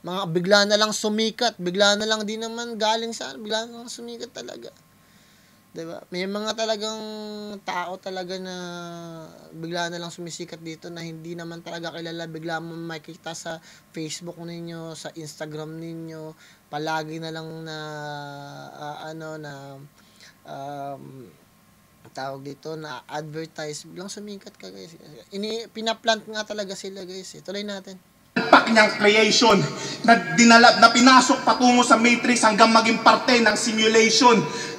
A: Mga bigla na lang sumikat, bigla na lang di naman galing saan, bigla na lang sumikat talaga. Diba? May mga talagang tao talaga na bigla na lang sumisikat dito na hindi naman talaga kilala. Bigla mo makikita sa Facebook ninyo, sa Instagram ninyo, palagi na lang na tawag dito na advertise, biglang sumikat ka guys. Pinaplant nga talaga sila guys. Tuloy natin.
F: Pak niyang creation na pinasok patungo sa matrix hanggang maging parte ng simulation.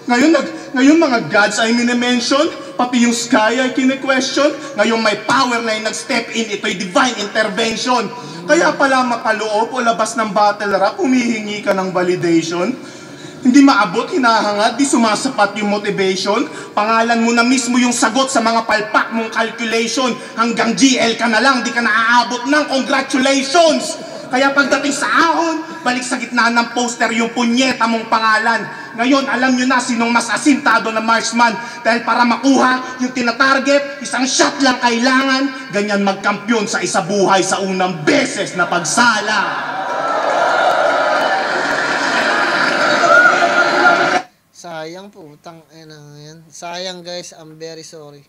F: Ngayon mga gods ay minimension, pati yung sky ay kine-question. Ngayon may power na yung nag-step in, ito'y divine intervention. Kaya pala mapaloob o labas ng battle rap, humihingi ka ng validation. Hindi maabot, hinahangad, di sumasapat yung motivation. Pangalan mo na mismo yung sagot sa mga palpak mong calculation. Hanggang GL ka na lang, di ka naaabot ng congratulations. Kaya pagdating sa ahon, balik sa gitna ng poster yung punyeta mong pangalan. Ngayon, alam nyo na sinong mas asintado na marksman. Dahil para makuha yung tinatarget, isang shot lang kailangan. Ganyan magkampiyon sa isa buhay sa unang beses na pagsala.
A: Sayang po, yan. Sayang guys, I'm very sorry.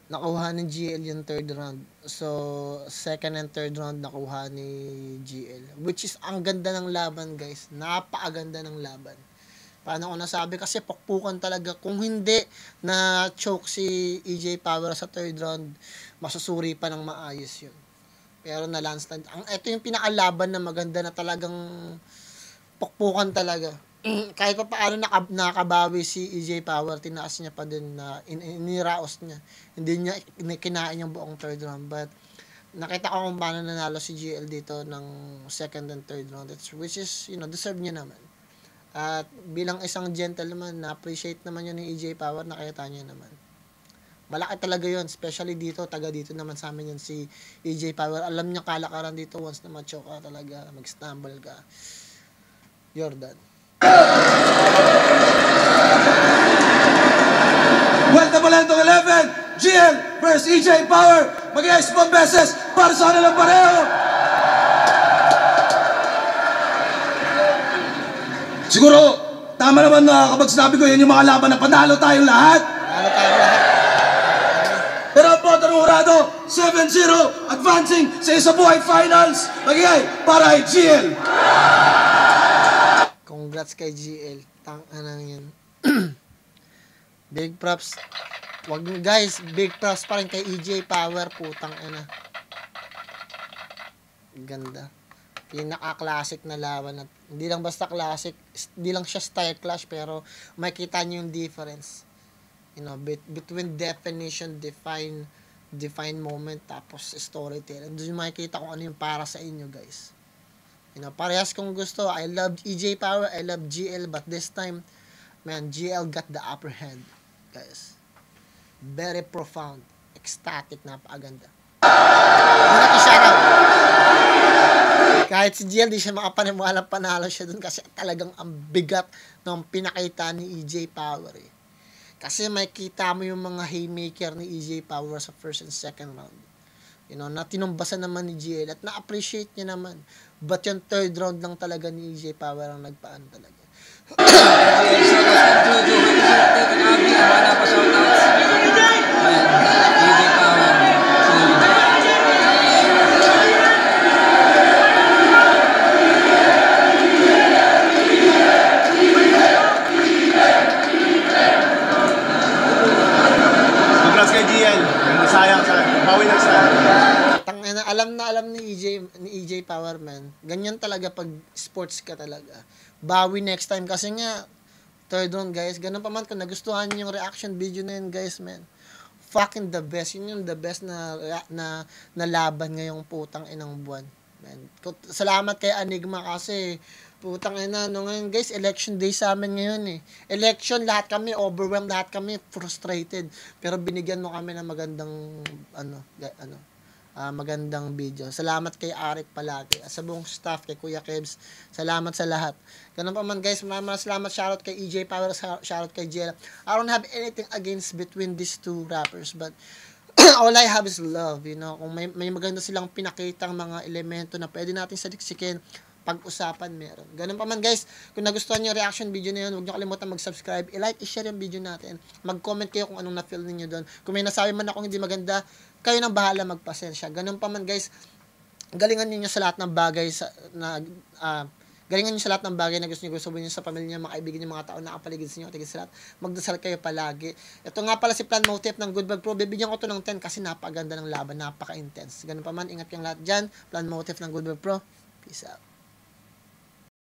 A: Nakuha ni GL yung third round. So, second and third round nakuha ni GL. Which is, ang ganda ng laban guys. Napakaganda ng laban. Paano ko nasabi? Kasi pukpukan talaga. Kung hindi na choke si EJ Power sa third round, masusuri pa ng maayos yun. Pero na landslide. Ito yung pinakalaban na maganda na talagang pukpukan talaga. Kahit pa paano nakabawi si EJ Power, tinaas niya pa din na iniraos niya. Hindi niya kinain yung buong third round. But nakita ko kung paano nanalo si GL dito ng second and third round. Which is, deserve niya naman. At bilang isang gentleman, na-appreciate naman yun ni EJ Power, nakita niya naman. Malaki talaga yun, especially dito, taga dito naman sa amin yun si EJ Power. Alam niya kalakaran dito once na ma-choke ka talaga, mag-stumble ka. Jordan.
D: Vuelta Balentong 11, GL versus EJ Power. Mag-iayos pang beses para sa kanilang pareho. Siguro, tama naman na kapag sinabi ko yan yung mga laban na panalo tayong lahat.
A: Panalo tayong lahat.
D: Pero ang boto ng hurado, 7-0, advancing sa isa buhay finals. Mag-iay para kay GL.
A: Congrats kay GL. Tang-anang yun. Big props. Guys, big props pa rin kay EJ Power. Putang ina. Ganda. Pinaka-classic na laban. Hindi lang basta classic. Hindi lang siya style clash. Pero makita nyo yung difference. Between definition, define moment, tapos storytelling. Doon makikita kung ano yung para sa inyo, guys. Parehas kong gusto. I love EJ Power, I love GL, but this time, man, GL got the upper hand, guys. Very profound, ecstatic, napakaganda. Kahit si GL, di siya makapaniwala panalo siya dun kasi talagang ang bigat ng pinakita ni EJ Power. Kasi makikita mo yung mga haymaker ni EJ Power sa first and second round. Na tinumbasan naman ni GL at na-appreciate niya naman. But yung third round lang talaga ni EJ Power ang nagpaan talaga.
F: Congrats kay GL. Sayang. Bawi na sayang.
A: Alam ni EJ Power, man. Ganyan talaga pag sports ka talaga. Bawi next time kasi nga third round, guys. Ganun pa man kung nagustuhan niyo yung reaction video na yun, guys, man. Fucking the best. Yun yung the best na laban ngayong putang inang buwan. Man. Salamat kay Enigma kasi putang ina, ngayon guys, election day sa amin ngayon Election, lahat kami overwhelmed, lahat kami frustrated. Pero binigyan mo kami ng magandang magandang video. Salamat kay Arik palagi. Sa buong staff, kay Kuya Kebs. Salamat sa lahat. Ganun pa man guys, maraming salamat. Shoutout kay EJ Power, shoutout kay JL. I don't have anything against between these two rappers, but all I have is love, Kung may maganda silang pinakitang mga elemento na pwede natin saliksikin, pag-usapan meron. Ganun pa man guys, kung nagustuhan niyo yung reaction video na yun, huwag niyo kalimutan mag-subscribe, i-like, i-share yung video natin. Mag-comment kayo kung anong na-feel niyo doon. Kung may nasabi man akong hindi maganda, kayo nang bahala magpasensya. Ganun pa man guys, galingan niyo sa lahat ng bagay galingan niyo sa lahat ng bagay na gusto niyo sabihin niyo sa pamilya niyo, mga kaibigan niyo, mga tao na nakapaligid sa inyo, tigil sa lahat. Magdasal kayo palagi. Ito nga pala si Plan Motif ng Good Vibes Pro. Bibigyan ko to ng 10 kasi napakaganda ng laban, napaka-intense. Ganun pa man, ingat kayong lahat dyan. Plan Motif ng Good Vibes Pro. Peace out.